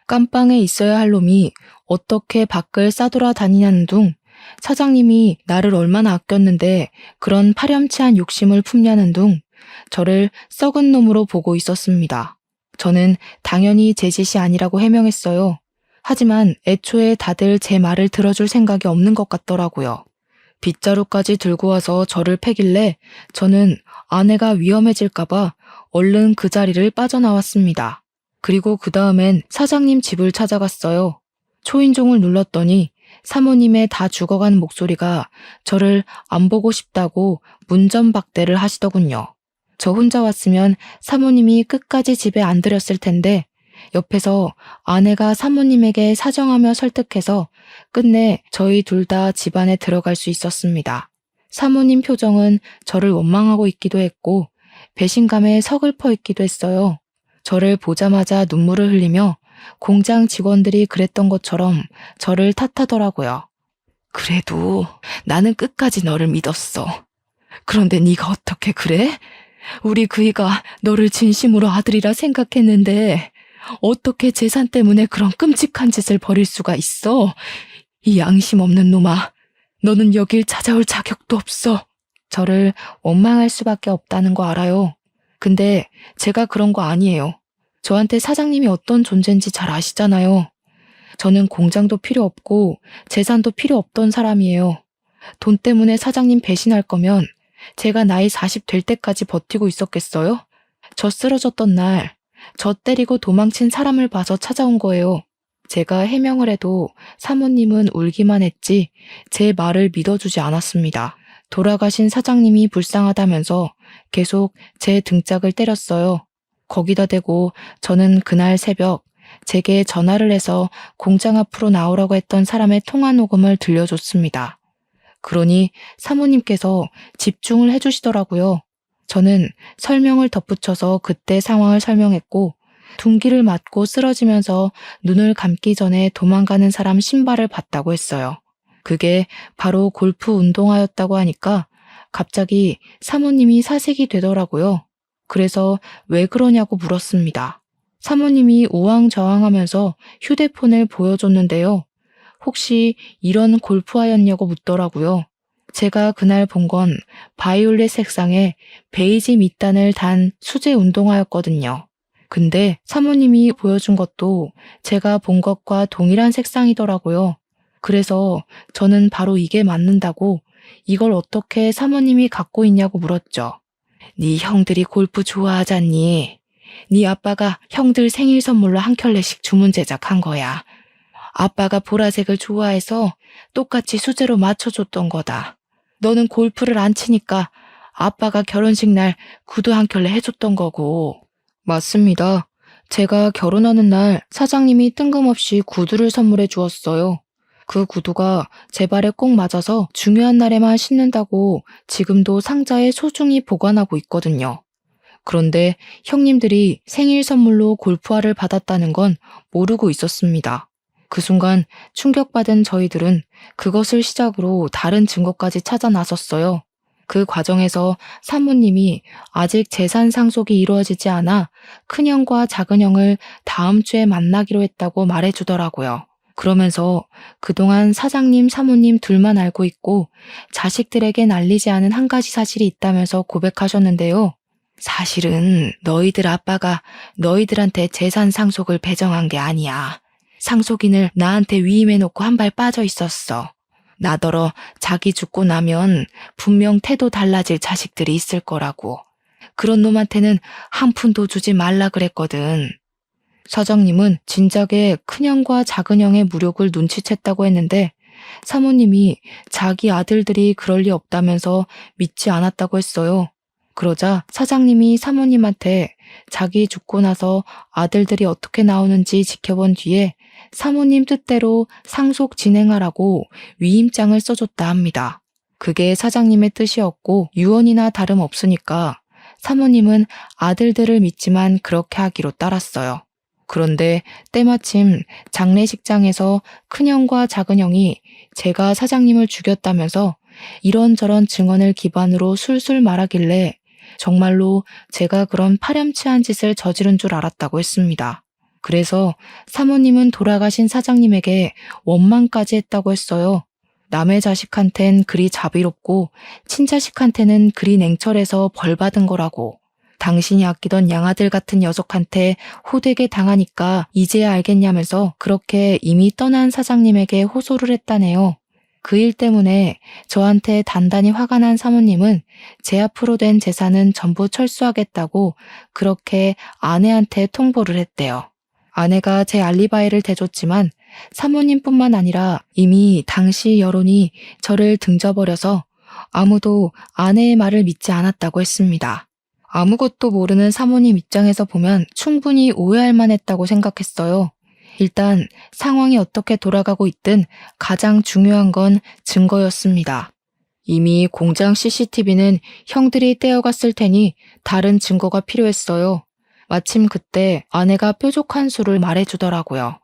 깜빵에 있어야 할 놈이 어떻게 밖을 싸돌아다니냐는 둥, 사장님이 나를 얼마나 아꼈는데 그런 파렴치한 욕심을 품냐는 둥, 저를 썩은 놈으로 보고 있었습니다. 저는 당연히 제 짓이 아니라고 해명했어요. 하지만 애초에 다들 제 말을 들어줄 생각이 없는 것 같더라고요. 빗자루까지 들고 와서 저를 패길래 저는 아내가 위험해질까봐 얼른 그 자리를 빠져나왔습니다. 그리고 그 다음엔 사장님 집을 찾아갔어요. 초인종을 눌렀더니 사모님의 다 죽어간 목소리가 저를 안 보고 싶다고 문전박대를 하시더군요. 저 혼자 왔으면 사모님이 끝까지 집에 안 들였을 텐데 옆에서 아내가 사모님에게 사정하며 설득해서 끝내 저희 둘 다 집안에 들어갈 수 있었습니다. 사모님 표정은 저를 원망하고 있기도 했고 배신감에 서글퍼 있기도 했어요. 저를 보자마자 눈물을 흘리며 공장 직원들이 그랬던 것처럼 저를 탓하더라고요. 그래도 나는 끝까지 너를 믿었어. 그런데 네가 어떻게 그래? 우리 그이가 너를 진심으로 아들이라 생각했는데 어떻게 재산 때문에 그런 끔찍한 짓을 벌일 수가 있어? 이 양심 없는 놈아, 너는 여길 찾아올 자격도 없어. 저를 원망할 수밖에 없다는 거 알아요. 근데 제가 그런 거 아니에요. 저한테 사장님이 어떤 존재인지 잘 아시잖아요. 저는 공장도 필요 없고 재산도 필요 없던 사람이에요. 돈 때문에 사장님 배신할 거면 제가 나이 40 될 때까지 버티고 있었겠어요? 저 쓰러졌던 날, 저 때리고 도망친 사람을 봐서 찾아온 거예요. 제가 해명을 해도 사모님은 울기만 했지 제 말을 믿어주지 않았습니다. 돌아가신 사장님이 불쌍하다면서 계속 제 등짝을 때렸어요. 거기다 대고 저는 그날 새벽 제게 전화를 해서 공장 앞으로 나오라고 했던 사람의 통화 녹음을 들려줬습니다. 그러니 사모님께서 집중을 해주시더라고요. 저는 설명을 덧붙여서 그때 상황을 설명했고 둔기를 맞고 쓰러지면서 눈을 감기 전에 도망가는 사람 신발을 봤다고 했어요. 그게 바로 골프 운동화였다고 하니까 갑자기 사모님이 사색이 되더라고요. 그래서 왜 그러냐고 물었습니다. 사모님이 우왕좌왕하면서 휴대폰을 보여줬는데요. 혹시 이런 골프화였냐고 묻더라고요. 제가 그날 본 건 바이올렛 색상의 베이지 밑단을 단 수제 운동화였거든요. 근데 사모님이 보여준 것도 제가 본 것과 동일한 색상이더라고요. 그래서 저는 바로 이게 맞는다고 이걸 어떻게 사모님이 갖고 있냐고 물었죠. 네 형들이 골프 좋아하잖니. 네 아빠가 형들 생일 선물로 한 켤레씩 주문 제작한 거야. 아빠가 보라색을 좋아해서 똑같이 수제로 맞춰줬던 거다. 너는 골프를 안 치니까 아빠가 결혼식 날 구두 한 켤레 해줬던 거고. 맞습니다. 제가 결혼하는 날 사장님이 뜬금없이 구두를 선물해 주었어요. 그 구두가 제 발에 꼭 맞아서 중요한 날에만 신는다고 지금도 상자에 소중히 보관하고 있거든요. 그런데 형님들이 생일 선물로 골프화를 받았다는 건 모르고 있었습니다. 그 순간 충격받은 저희들은 그것을 시작으로 다른 증거까지 찾아 나섰어요. 그 과정에서 사모님이 아직 재산 상속이 이루어지지 않아 큰형과 작은형을 다음 주에 만나기로 했다고 말해주더라고요. 그러면서 그동안 사장님, 사모님 둘만 알고 있고 자식들에겐 알리지 않은 한 가지 사실이 있다면서 고백하셨는데요. 사실은 너희들 아빠가 너희들한테 재산 상속을 배정한 게 아니야. 상속인을 나한테 위임해놓고 한 발 빠져 있었어. 나더러 자기 죽고 나면 분명 태도 달라질 자식들이 있을 거라고. 그런 놈한테는 한 푼도 주지 말라 그랬거든. 사장님은 진작에 큰형과 작은형의 무력을 눈치챘다고 했는데 사모님이 자기 아들들이 그럴 리 없다면서 믿지 않았다고 했어요. 그러자 사장님이 사모님한테 자기 죽고 나서 아들들이 어떻게 나오는지 지켜본 뒤에 사모님 뜻대로 상속 진행하라고 위임장을 써줬다 합니다. 그게 사장님의 뜻이었고 유언이나 다름없으니까 사모님은 아들들을 믿지만 그렇게 하기로 따랐어요. 그런데 때마침 장례식장에서 큰형과 작은형이 제가 사장님을 죽였다면서 이런저런 증언을 기반으로 술술 말하길래 정말로 제가 그런 파렴치한 짓을 저지른 줄 알았다고 했습니다. 그래서 사모님은 돌아가신 사장님에게 원망까지 했다고 했어요. 남의 자식한텐 그리 자비롭고 친자식한테는 그리 냉철해서 벌 받은 거라고. 당신이 아끼던 양아들 같은 녀석한테 호되게 당하니까 이제야 알겠냐면서 그렇게 이미 떠난 사장님에게 호소를 했다네요. 그 일 때문에 저한테 단단히 화가 난 사모님은 제 앞으로 된 재산은 전부 철수하겠다고 그렇게 아내한테 통보를 했대요. 아내가 제 알리바이를 대줬지만 사모님뿐만 아니라 이미 당시 여론이 저를 등져버려서 아무도 아내의 말을 믿지 않았다고 했습니다. 아무것도 모르는 사모님 입장에서 보면 충분히 오해할 만했다고 생각했어요. 일단 상황이 어떻게 돌아가고 있든 가장 중요한 건 증거였습니다. 이미 공장 CCTV는 형들이 떼어갔을 테니 다른 증거가 필요했어요. 마침 그때 아내가 뾰족한 수를 말해주더라고요.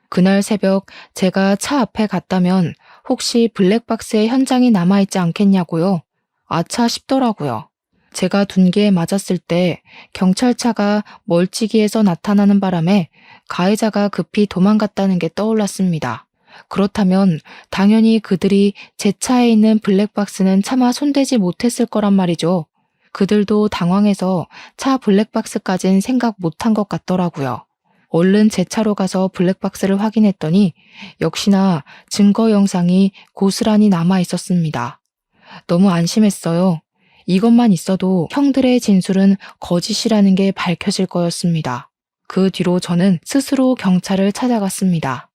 그날 새벽 제가 차 앞에 갔다면 혹시 블랙박스의 현장이 남아있지 않겠냐고요. 아차 싶더라고요. 제가 둔기에 맞았을 때 경찰차가 멀찍이에서 나타나는 바람에 가해자가 급히 도망갔다는 게 떠올랐습니다. 그렇다면 당연히 그들이 제 차에 있는 블랙박스는 차마 손대지 못했을 거란 말이죠. 그들도 당황해서 차 블랙박스까진 생각 못한 것 같더라고요. 얼른 제 차로 가서 블랙박스를 확인했더니 역시나 증거 영상이 고스란히 남아 있었습니다. 너무 안심했어요. 이것만 있어도 형들의 진술은 거짓이라는 게 밝혀질 거였습니다. 그 뒤로 저는 스스로 경찰을 찾아갔습니다.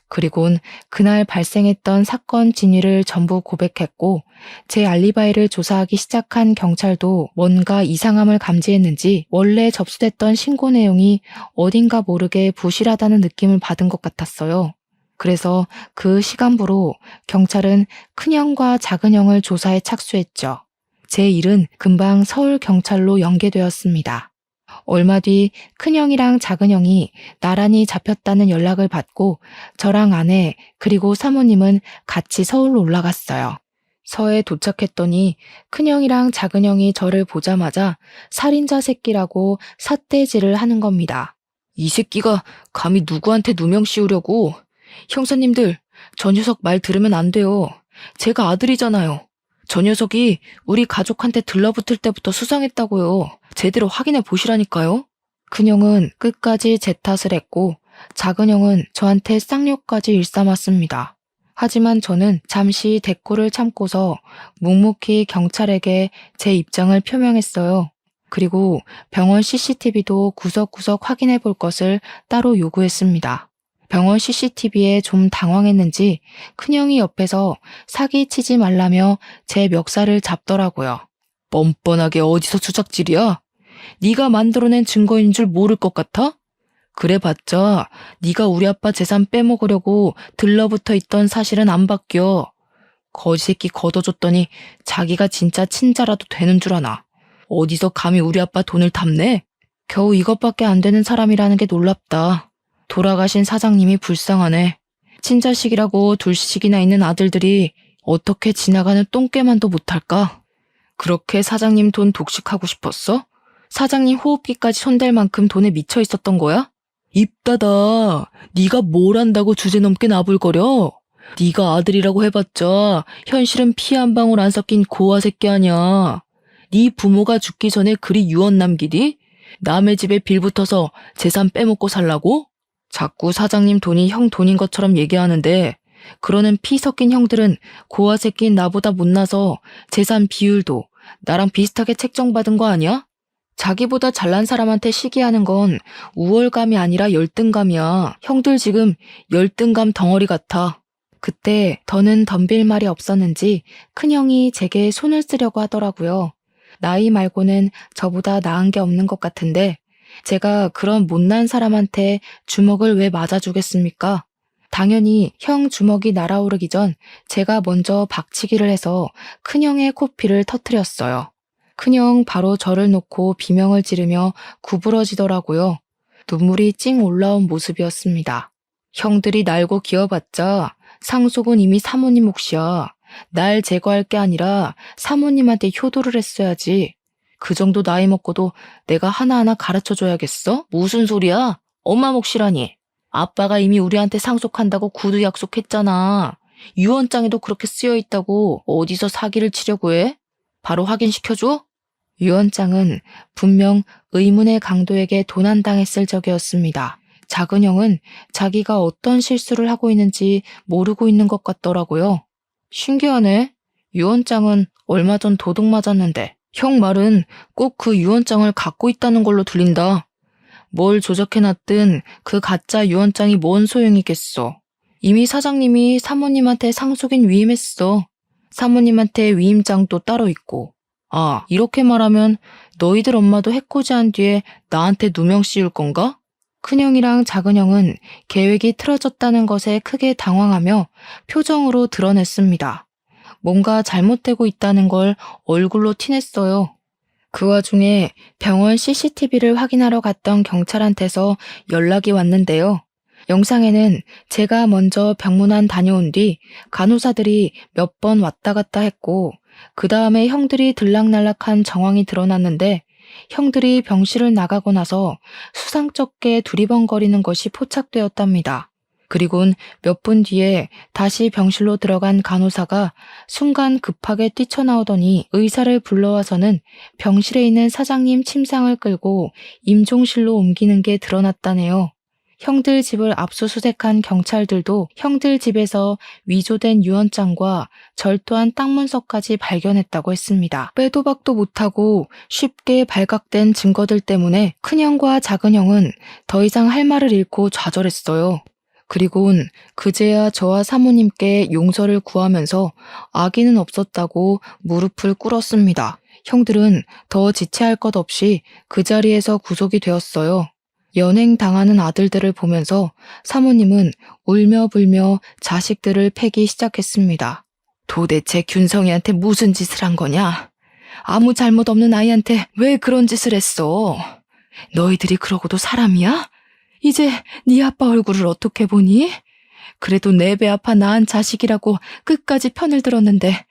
그리곤 그날 발생했던 사건 진위를 전부 고백했고 제 알리바이를 조사하기 시작한 경찰도 뭔가 이상함을 감지했는지 원래 접수됐던 신고 내용이 어딘가 모르게 부실하다는 느낌을 받은 것 같았어요. 그래서 그 시간부로 경찰은 큰형과 작은형을 조사에 착수했죠. 제 일은 금방 서울경찰로 연계되었습니다. 얼마 뒤 큰형이랑 작은형이 나란히 잡혔다는 연락을 받고 저랑 아내 그리고 사모님은 같이 서울로 올라갔어요. 서에 도착했더니 큰형이랑 작은형이 저를 보자마자 살인자 새끼라고 삿대질을 하는 겁니다. 이 새끼가 감히 누구한테 누명 씌우려고. 형사님들, 저 녀석 말 들으면 안 돼요. 제가 아들이잖아요. 저 녀석이 우리 가족한테 들러붙을 때부터 수상했다고요. 제대로 확인해 보시라니까요. 큰형은 끝까지 제 탓을 했고 작은형은 저한테 쌍욕까지 일삼았습니다. 하지만 저는 잠시 대꾸를 참고서 묵묵히 경찰에게 제 입장을 표명했어요. 그리고 병원 CCTV도 구석구석 확인해 볼 것을 따로 요구했습니다. 병원 CCTV에 좀 당황했는지 큰형이 옆에서 사기치지 말라며 제 멱살을 잡더라고요. 뻔뻔하게 어디서 주작질이야? 네가 만들어낸 증거인 줄 모를 것 같아? 그래봤자 네가 우리 아빠 재산 빼먹으려고 들러붙어 있던 사실은 안 바뀌어. 거지새끼 걷어줬더니 자기가 진짜 친자라도 되는 줄 아나. 어디서 감히 우리 아빠 돈을 탐내? 겨우 이것밖에 안 되는 사람이라는 게 놀랍다. 돌아가신 사장님이 불쌍하네. 친자식이라고 둘씩이나 있는 아들들이 어떻게 지나가는 똥개만도 못할까? 그렇게 사장님 돈 독식하고 싶었어? 사장님 호흡기까지 손댈 만큼 돈에 미쳐 있었던 거야? 입 닫아. 네가 뭘 안다고 주제넘게 나불거려? 네가 아들이라고 해봤자 현실은 피 한 방울 안 섞인 고아 새끼 아니야. 네 부모가 죽기 전에 그리 유언 남기디? 남의 집에 빌붙어서 재산 빼먹고 살라고? 자꾸 사장님 돈이 형 돈인 것처럼 얘기하는데 그러는 피 섞인 형들은 고아 새끼인 나보다 못나서 재산 비율도 나랑 비슷하게 책정받은 거 아니야? 자기보다 잘난 사람한테 시기하는 건 우월감이 아니라 열등감이야. 형들 지금 열등감 덩어리 같아. 그때 더는 덤빌 말이 없었는지 큰형이 제게 손을 쓰려고 하더라고요. 나이 말고는 저보다 나은 게 없는 것 같은데 제가 그런 못난 사람한테 주먹을 왜 맞아주겠습니까? 당연히 형 주먹이 날아오르기 전 제가 먼저 박치기를 해서 큰형의 코피를 터뜨렸어요. 큰형 바로 저를 놓고 비명을 지르며 구부러지더라고요. 눈물이 찡 올라온 모습이었습니다. 형들이 날고 기어봤자 상속은 이미 사모님 몫이야. 날 제거할 게 아니라 사모님한테 효도를 했어야지. 그 정도 나이 먹고도 내가 하나하나 가르쳐줘야겠어? 무슨 소리야? 엄마 몫이라니. 아빠가 이미 우리한테 상속한다고 구두 약속했잖아. 유언장에도 그렇게 쓰여있다고 어디서 사기를 치려고 해? 바로 확인시켜줘? 유언장은 분명 의문의 강도에게 도난당했을 적이었습니다. 작은 형은 자기가 어떤 실수를 하고 있는지 모르고 있는 것 같더라고요. 신기하네. 유언장은 얼마 전 도둑 맞았는데 형 말은 꼭 그 유언장을 갖고 있다는 걸로 들린다. 뭘 조작해놨든 그 가짜 유언장이 뭔 소용이겠어. 이미 사장님이 사모님한테 상속인 위임했어. 사모님한테 위임장도 따로 있고. 아, 이렇게 말하면 너희들 엄마도 해코지한 뒤에 나한테 누명 씌울 건가? 큰형이랑 작은형은 계획이 틀어졌다는 것에 크게 당황하며 표정으로 드러냈습니다. 뭔가 잘못되고 있다는 걸 얼굴로 티냈어요. 그 와중에 병원 CCTV를 확인하러 갔던 경찰한테서 연락이 왔는데요. 영상에는 제가 먼저 병문안 다녀온 뒤 간호사들이 몇 번 왔다 갔다 했고 그 다음에 형들이 들락날락한 정황이 드러났는데 형들이 병실을 나가고 나서 수상쩍게 두리번거리는 것이 포착되었답니다. 그리곤 몇 분 뒤에 다시 병실로 들어간 간호사가 순간 급하게 뛰쳐나오더니 의사를 불러와서는 병실에 있는 사장님 침상을 끌고 임종실로 옮기는 게 드러났다네요. 형들 집을 압수수색한 경찰들도 형들 집에서 위조된 유언장과 절도한 땅 문서까지 발견했다고 했습니다. 빼도 박도 못하고 쉽게 발각된 증거들 때문에 큰형과 작은형은 더 이상 할 말을 잃고 좌절했어요. 그리곤 그제야 저와 사모님께 용서를 구하면서 악의는 없었다고 무릎을 꿇었습니다. 형들은 더 지체할 것 없이 그 자리에서 구속이 되었어요. 연행당하는 아들들을 보면서 사모님은 울며 불며 자식들을 패기 시작했습니다. 도대체 균성이한테 무슨 짓을 한 거냐? 아무 잘못 없는 아이한테 왜 그런 짓을 했어? 너희들이 그러고도 사람이야? 이제 네 아빠 얼굴을 어떻게 보니? 그래도 내 배 아파 낳은 자식이라고 끝까지 편을 들었는데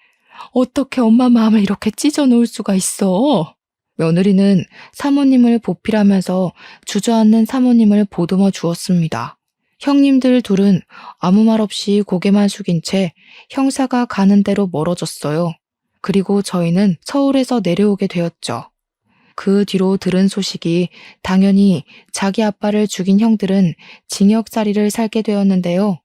어떻게 엄마 마음을 이렇게 찢어놓을 수가 있어? 며느리는 사모님을 보필하면서 주저앉는 사모님을 보듬어 주었습니다. 형님들 둘은 아무 말 없이 고개만 숙인 채 형사가 가는 대로 멀어졌어요. 그리고 저희는 서울에서 내려오게 되었죠. 그 뒤로 들은 소식이 당연히 자기 아빠를 죽인 형들은 징역살이를 살게 되었는데요.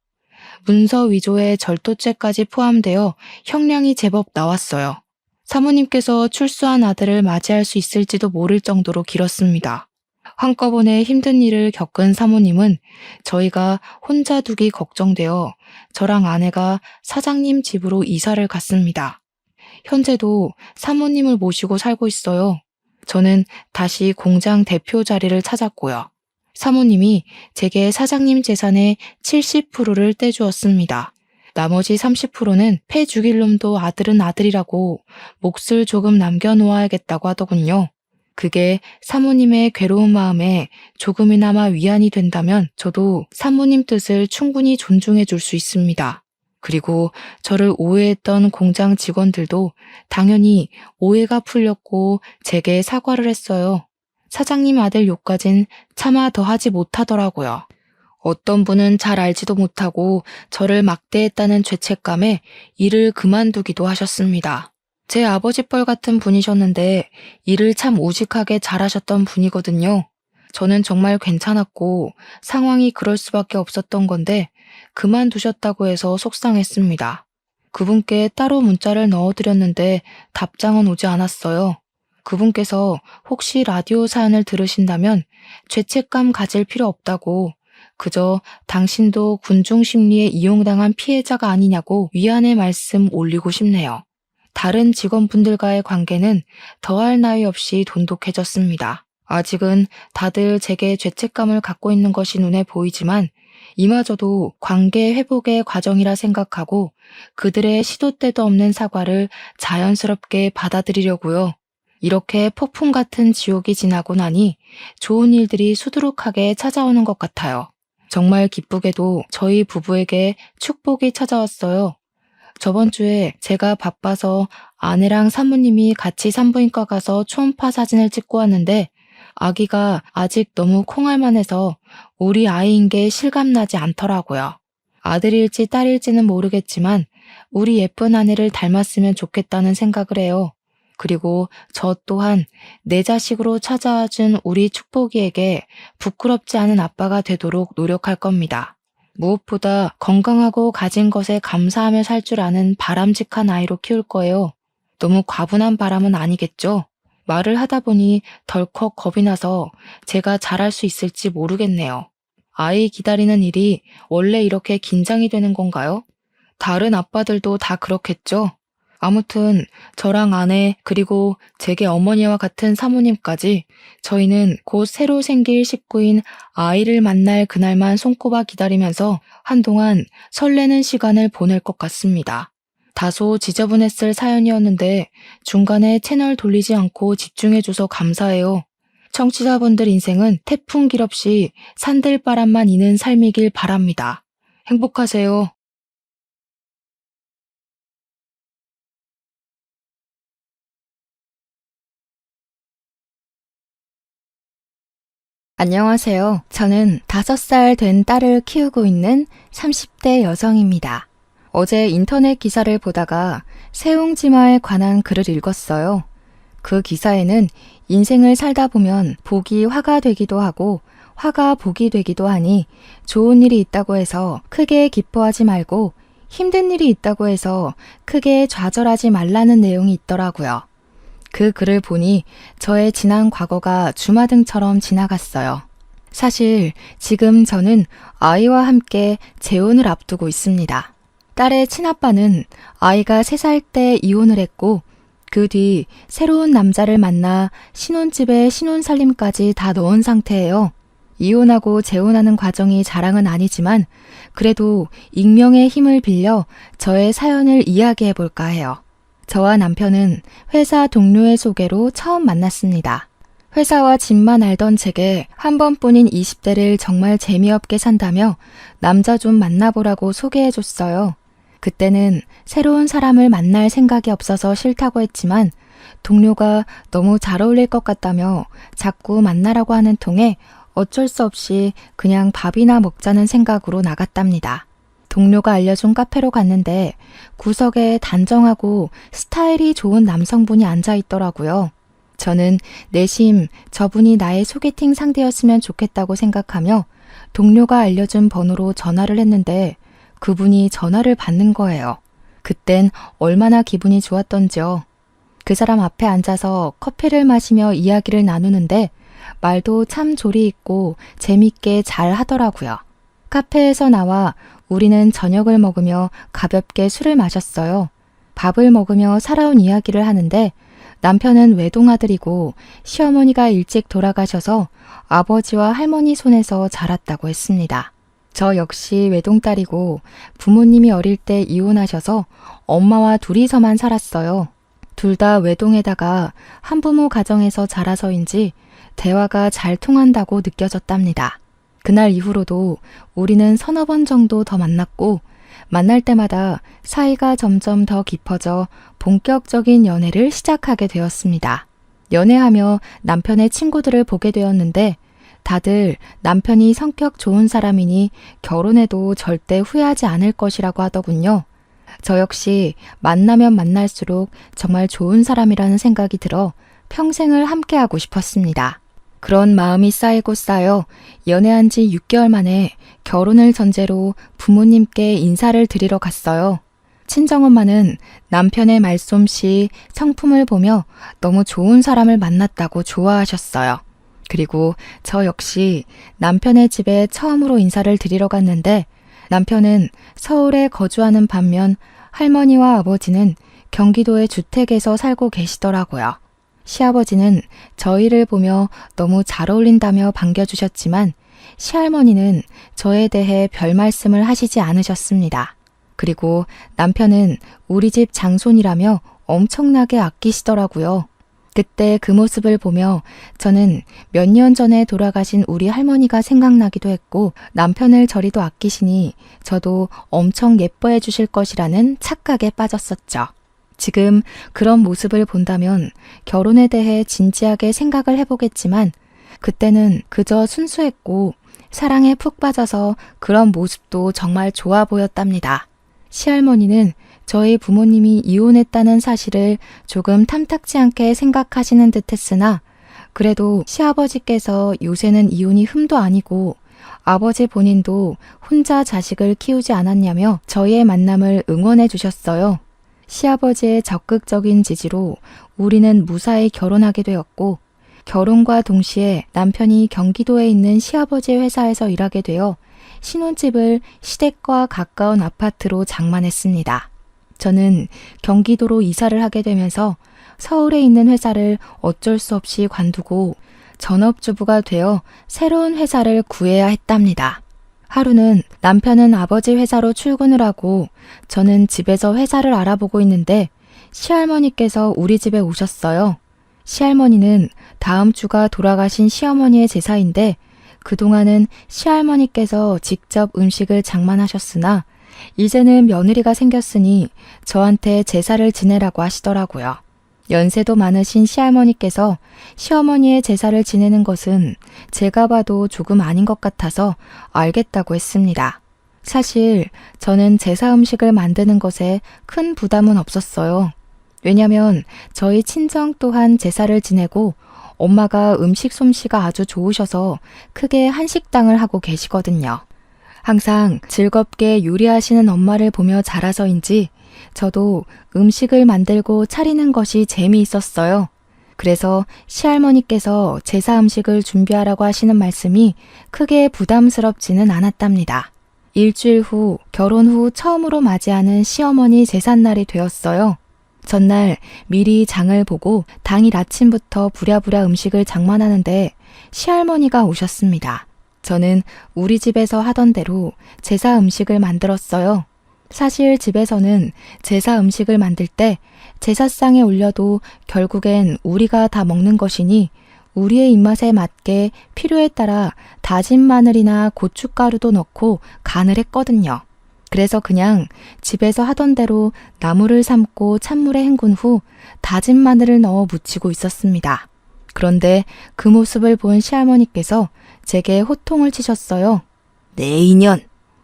문서 위조에 절도죄까지 포함되어 형량이 제법 나왔어요. 사모님께서 출소한 아들을 맞이할 수 있을지도 모를 정도로 길었습니다. 한꺼번에 힘든 일을 겪은 사모님은 저희가 혼자 두기 걱정되어 저랑 아내가 사장님 집으로 이사를 갔습니다. 현재도 사모님을 모시고 살고 있어요. 저는 다시 공장 대표 자리를 찾았고요. 사모님이 제게 사장님 재산의 70%를 떼주었습니다. 나머지 30%는 패 죽일 놈도 아들은 아들이라고 몫을 조금 남겨놓아야겠다고 하더군요. 그게 사모님의 괴로운 마음에 조금이나마 위안이 된다면 저도 사모님 뜻을 충분히 존중해 줄 수 있습니다. 그리고 저를 오해했던 공장 직원들도 당연히 오해가 풀렸고 제게 사과를 했어요. 사장님 아들 욕까진 차마 더 하지 못하더라고요. 어떤 분은 잘 알지도 못하고 저를 막대했다는 죄책감에 일을 그만두기도 하셨습니다. 제 아버지뻘 같은 분이셨는데 일을 참 우직하게 잘하셨던 분이거든요. 저는 정말 괜찮았고 상황이 그럴 수밖에 없었던 건데 그만두셨다고 해서 속상했습니다. 그분께 따로 문자를 넣어드렸는데 답장은 오지 않았어요. 그분께서 혹시 라디오 사연을 들으신다면 죄책감 가질 필요 없다고 그저 당신도 군중 심리에 이용당한 피해자가 아니냐고 위안의 말씀 올리고 싶네요. 다른 직원분들과의 관계는 더할 나위 없이 돈독해졌습니다. 아직은 다들 제게 죄책감을 갖고 있는 것이 눈에 보이지만 이마저도 관계 회복의 과정이라 생각하고 그들의 시도 때도 없는 사과를 자연스럽게 받아들이려고요. 이렇게 폭풍 같은 지옥이 지나고 나니 좋은 일들이 수두룩하게 찾아오는 것 같아요. 정말 기쁘게도 저희 부부에게 축복이 찾아왔어요. 저번 주에 제가 바빠서 아내랑 사모님이 같이 산부인과 가서 초음파 사진을 찍고 왔는데 아기가 아직 너무 콩알만해서 우리 아이인 게 실감나지 않더라고요. 아들일지 딸일지는 모르겠지만 우리 예쁜 아내를 닮았으면 좋겠다는 생각을 해요. 그리고 저 또한 내 자식으로 찾아와준 우리 축복이에게 부끄럽지 않은 아빠가 되도록 노력할 겁니다. 무엇보다 건강하고 가진 것에 감사하며 살 줄 아는 바람직한 아이로 키울 거예요. 너무 과분한 바람은 아니겠죠? 말을 하다 보니 덜컥 겁이 나서 제가 잘할 수 있을지 모르겠네요. 아이 기다리는 일이 원래 이렇게 긴장이 되는 건가요? 다른 아빠들도 다 그렇겠죠? 아무튼 저랑 아내 그리고 제게 어머니와 같은 사모님까지 저희는 곧 새로 생길 식구인 아이를 만날 그날만 손꼽아 기다리면서 한동안 설레는 시간을 보낼 것 같습니다. 다소 지저분했을 사연이었는데 중간에 채널 돌리지 않고 집중해줘서 감사해요. 청취자분들 인생은 태풍길 없이 산들바람만 이는 삶이길 바랍니다. 행복하세요. 안녕하세요. 저는 5살 된 딸을 키우고 있는 30대 여성입니다. 어제 인터넷 기사를 보다가 세옹지마에 관한 글을 읽었어요. 그 기사에는 인생을 살다 보면 복이 화가 되기도 하고 화가 복이 되기도 하니 좋은 일이 있다고 해서 크게 기뻐하지 말고 힘든 일이 있다고 해서 크게 좌절하지 말라는 내용이 있더라고요. 그 글을 보니 저의 지난 과거가 주마등처럼 지나갔어요. 사실 지금 저는 아이와 함께 재혼을 앞두고 있습니다. 딸의 친아빠는 아이가 3살 때 이혼을 했고 그 뒤 새로운 남자를 만나 신혼집에 신혼살림까지 다 넣은 상태예요. 이혼하고 재혼하는 과정이 자랑은 아니지만 그래도 익명의 힘을 빌려 저의 사연을 이야기해 볼까 해요. 저와 남편은 회사 동료의 소개로 처음 만났습니다. 회사와 집만 알던 제게 한 번뿐인 20대를 정말 재미없게 산다며 남자 좀 만나보라고 소개해줬어요. 그때는 새로운 사람을 만날 생각이 없어서 싫다고 했지만 동료가 너무 잘 어울릴 것 같다며 자꾸 만나라고 하는 통에 어쩔 수 없이 그냥 밥이나 먹자는 생각으로 나갔답니다. 동료가 알려준 카페로 갔는데 구석에 단정하고 스타일이 좋은 남성분이 앉아 있더라고요. 저는 내심 저분이 나의 소개팅 상대였으면 좋겠다고 생각하며 동료가 알려준 번호로 전화를 했는데 그분이 전화를 받는 거예요. 그땐 얼마나 기분이 좋았던지요. 그 사람 앞에 앉아서 커피를 마시며 이야기를 나누는데 말도 참 조리 있고 재밌게 잘 하더라고요. 카페에서 나와 우리는 저녁을 먹으며 가볍게 술을 마셨어요. 밥을 먹으며 살아온 이야기를 하는데 남편은 외동아들이고 시어머니가 일찍 돌아가셔서 아버지와 할머니 손에서 자랐다고 했습니다. 저 역시 외동딸이고 부모님이 어릴 때 이혼하셔서 엄마와 둘이서만 살았어요. 둘 다 외동에다가 한부모 가정에서 자라서인지 대화가 잘 통한다고 느껴졌답니다. 그날 이후로도 우리는 서너 번 정도 더 만났고 만날 때마다 사이가 점점 더 깊어져 본격적인 연애를 시작하게 되었습니다. 연애하며 남편의 친구들을 보게 되었는데 다들 남편이 성격 좋은 사람이니 결혼해도 절대 후회하지 않을 것이라고 하더군요. 저 역시 만나면 만날수록 정말 좋은 사람이라는 생각이 들어 평생을 함께하고 싶었습니다. 그런 마음이 쌓이고 쌓여 연애한 지 6개월 만에 결혼을 전제로 부모님께 인사를 드리러 갔어요. 친정엄마는 남편의 말솜씨, 성품을 보며 너무 좋은 사람을 만났다고 좋아하셨어요. 그리고 저 역시 남편의 집에 처음으로 인사를 드리러 갔는데 남편은 서울에 거주하는 반면 할머니와 아버지는 경기도의 주택에서 살고 계시더라고요. 시아버지는 저희를 보며 너무 잘 어울린다며 반겨주셨지만 시할머니는 저에 대해 별 말씀을 하시지 않으셨습니다. 그리고 남편은 우리 집 장손이라며 엄청나게 아끼시더라고요. 그때 그 모습을 보며 저는 몇 년 전에 돌아가신 우리 할머니가 생각나기도 했고 남편을 저리도 아끼시니 저도 엄청 예뻐해 주실 것이라는 착각에 빠졌었죠. 지금 그런 모습을 본다면 결혼에 대해 진지하게 생각을 해보겠지만 그때는 그저 순수했고 사랑에 푹 빠져서 그런 모습도 정말 좋아 보였답니다. 시할머니는 저희 부모님이 이혼했다는 사실을 조금 탐탁지 않게 생각하시는 듯 했으나 그래도 시아버지께서 요새는 이혼이 흠도 아니고 아버지 본인도 혼자 자식을 키우지 않았냐며 저희의 만남을 응원해 주셨어요. 시아버지의 적극적인 지지로 우리는 무사히 결혼하게 되었고 결혼과 동시에 남편이 경기도에 있는 시아버지의 회사에서 일하게 되어 신혼집을 시댁과 가까운 아파트로 장만했습니다. 저는 경기도로 이사를 하게 되면서 서울에 있는 회사를 어쩔 수 없이 관두고 전업주부가 되어 새로운 회사를 구해야 했답니다. 하루는 남편은 아버지 회사로 출근을 하고 저는 집에서 회사를 알아보고 있는데 시할머니께서 우리 집에 오셨어요. 시할머니는 다음 주가 돌아가신 시어머니의 제사인데 그동안은 시할머니께서 직접 음식을 장만하셨으나 이제는 며느리가 생겼으니 저한테 제사를 지내라고 하시더라고요. 연세도 많으신 시할머니께서 시어머니의 제사를 지내는 것은 제가 봐도 조금 아닌 것 같아서 알겠다고 했습니다. 사실 저는 제사 음식을 만드는 것에 큰 부담은 없었어요. 왜냐면 저희 친정 또한 제사를 지내고 엄마가 음식 솜씨가 아주 좋으셔서 크게 한식당을 하고 계시거든요. 항상 즐겁게 요리하시는 엄마를 보며 자라서인지 저도 음식을 만들고 차리는 것이 재미있었어요. 그래서 시할머니께서 제사 음식을 준비하라고 하시는 말씀이 크게 부담스럽지는 않았답니다. 일주일 후 결혼 후 처음으로 맞이하는 시어머니 제삿날이 되었어요. 전날 미리 장을 보고 당일 아침부터 부랴부랴 음식을 장만하는데 시할머니가 오셨습니다. 저는 우리 집에서 하던 대로 제사 음식을 만들었어요. 사실 집에서는 제사 음식을 만들 때 제사상에 올려도 결국엔 우리가 다 먹는 것이니 우리의 입맛에 맞게 필요에 따라 다진 마늘이나 고춧가루도 넣고 간을 했거든요. 그래서 그냥 집에서 하던 대로 나물을 삶고 찬물에 헹군 후 다진 마늘을 넣어 무치고 있었습니다. 그런데 그 모습을 본 시할머니께서 제게 호통을 치셨어요. 내 인연!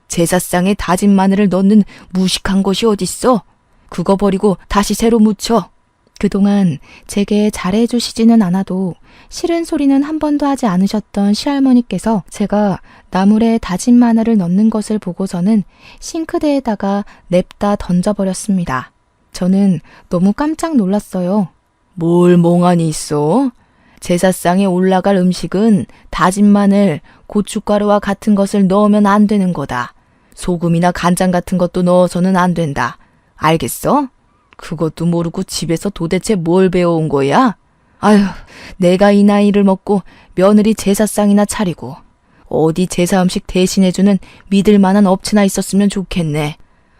제사상에 다진 마늘을 넣는 무식한 것이 어딨어? 그거 버리고 다시 새로 무쳐. 그동안 제게 잘해주시지는 않아도 싫은 소리는 한 번도 하지 않으셨던 시할머니께서 제가 나물에 다진 마늘을 넣는 것을 보고서는 싱크대에다가 냅다 던져버렸습니다. 저는 너무 깜짝 놀랐어요. 뭘 멍하니 있어? 제사상에 올라갈 음식은 다진 마늘, 고춧가루와 같은 것을 넣으면 안 되는 거다. 소금이나 간장 같은 것도 넣어서는 안 된다. 알겠어? 그것도 모르고 집에서 도대체 뭘 배워온 거야? 아휴, 내가 이 나이를 먹고 며느리 제사상이나 차리고 어디 제사 음식 대신해주는 믿을 만한 업체나 있었으면 좋겠네.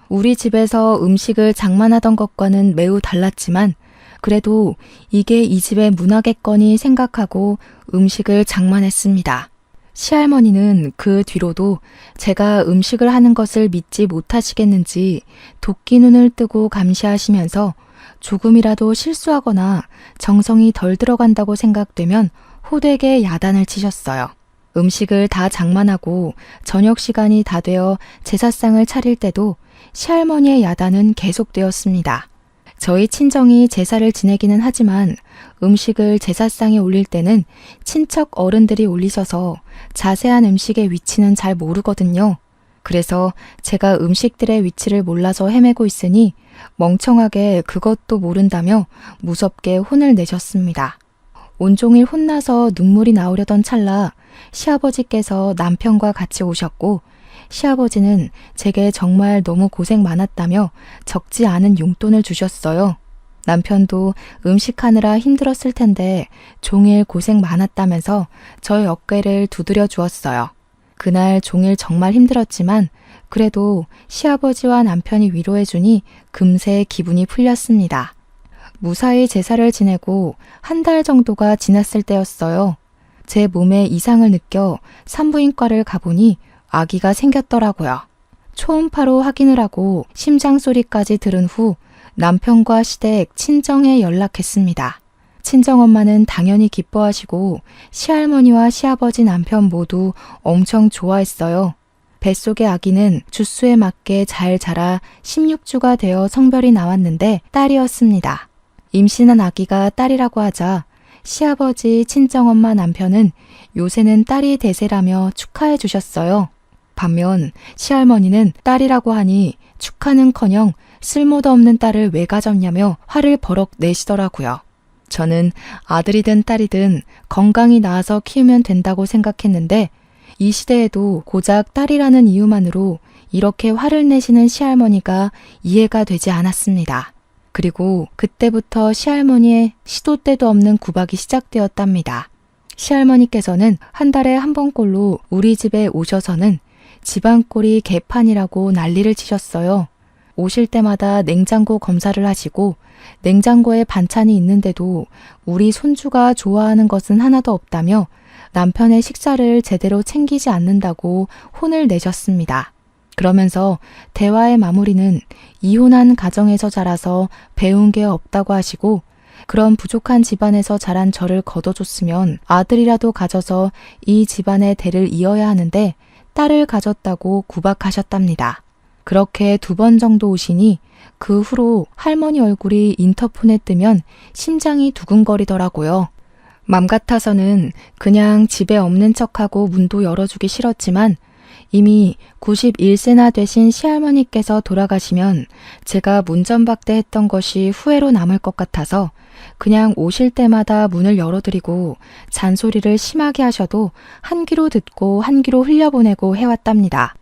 우리 집에서 음식을 장만하던 것과는 매우 달랐지만 그래도 이게 이 집의 문화겠거니 생각하고 음식을 장만했습니다. 시할머니는 그 뒤로도 제가 음식을 하는 것을 믿지 못하시겠는지 도끼 눈을 뜨고 감시하시면서 조금이라도 실수하거나 정성이 덜 들어간다고 생각되면 호되게 야단을 치셨어요. 음식을 다 장만하고 저녁 시간이 다 되어 제사상을 차릴 때도 시할머니의 야단은 계속되었습니다. 저희 친정이 제사를 지내기는 하지만 음식을 제사상에 올릴 때는 친척 어른들이 올리셔서 자세한 음식의 위치는 잘 모르거든요. 그래서 제가 음식들의 위치를 몰라서 헤매고 있으니 멍청하게 그것도 모른다며 무섭게 혼을 내셨습니다. 온종일 혼나서 눈물이 나오려던 찰나 시아버지께서 남편과 같이 오셨고 시아버지는 제게 정말 너무 고생 많았다며 적지 않은 용돈을 주셨어요. 남편도 음식하느라 힘들었을 텐데 종일 고생 많았다면서 저의 어깨를 두드려 주었어요. 그날 종일 정말 힘들었지만 그래도 시아버지와 남편이 위로해주니 금세 기분이 풀렸습니다. 무사히 제사를 지내고 한 달 정도가 지났을 때였어요. 제 몸에 이상을 느껴 산부인과를 가보니 아기가 생겼더라고요. 초음파로 확인을 하고 심장 소리까지 들은 후 남편과 시댁 친정에 연락했습니다. 친정엄마는 당연히 기뻐하시고 시할머니와 시아버지 남편 모두 엄청 좋아했어요. 뱃속의 아기는 주수에 맞게 잘 자라 16주가 되어 성별이 나왔는데 딸이었습니다. 임신한 아기가 딸이라고 하자 시아버지 친정엄마 남편은 요새는 딸이 대세라며 축하해 주셨어요. 반면 시할머니는 딸이라고 하니 축하는커녕 쓸모도 없는 딸을 왜 가졌냐며 화를 버럭 내시더라고요. 저는 아들이든 딸이든 건강히 낳아서 키우면 된다고 생각했는데 이 시대에도 고작 딸이라는 이유만으로 이렇게 화를 내시는 시할머니가 이해가 되지 않았습니다. 그리고 그때부터 시할머니의 시도 때도 없는 구박이 시작되었답니다. 시할머니께서는 한 달에 한 번꼴로 우리 집에 오셔서는 집안꼴이 개판이라고 난리를 치셨어요. 오실 때마다 냉장고 검사를 하시고 냉장고에 반찬이 있는데도 우리 손주가 좋아하는 것은 하나도 없다며 남편의 식사를 제대로 챙기지 않는다고 혼을 내셨습니다. 그러면서 대화의 마무리는 이혼한 가정에서 자라서 배운 게 없다고 하시고 그런 부족한 집안에서 자란 저를 거둬줬으면 아들이라도 가져서 이 집안의 대를 이어야 하는데 딸을 가졌다고 구박하셨답니다. 그렇게 2번 정도 오시니 그 후로 할머니 얼굴이 인터폰에 뜨면 심장이 두근거리더라고요. 맘 같아서는 그냥 집에 없는 척하고 문도 열어주기 싫었지만 이미 91세나 되신 시할머니께서 돌아가시면 제가 문전박대했던 것이 후회로 남을 것 같아서 그냥 오실 때마다 문을 열어드리고 잔소리를 심하게 하셔도 한 귀로 듣고 한 귀로 흘려보내고 해왔답니다.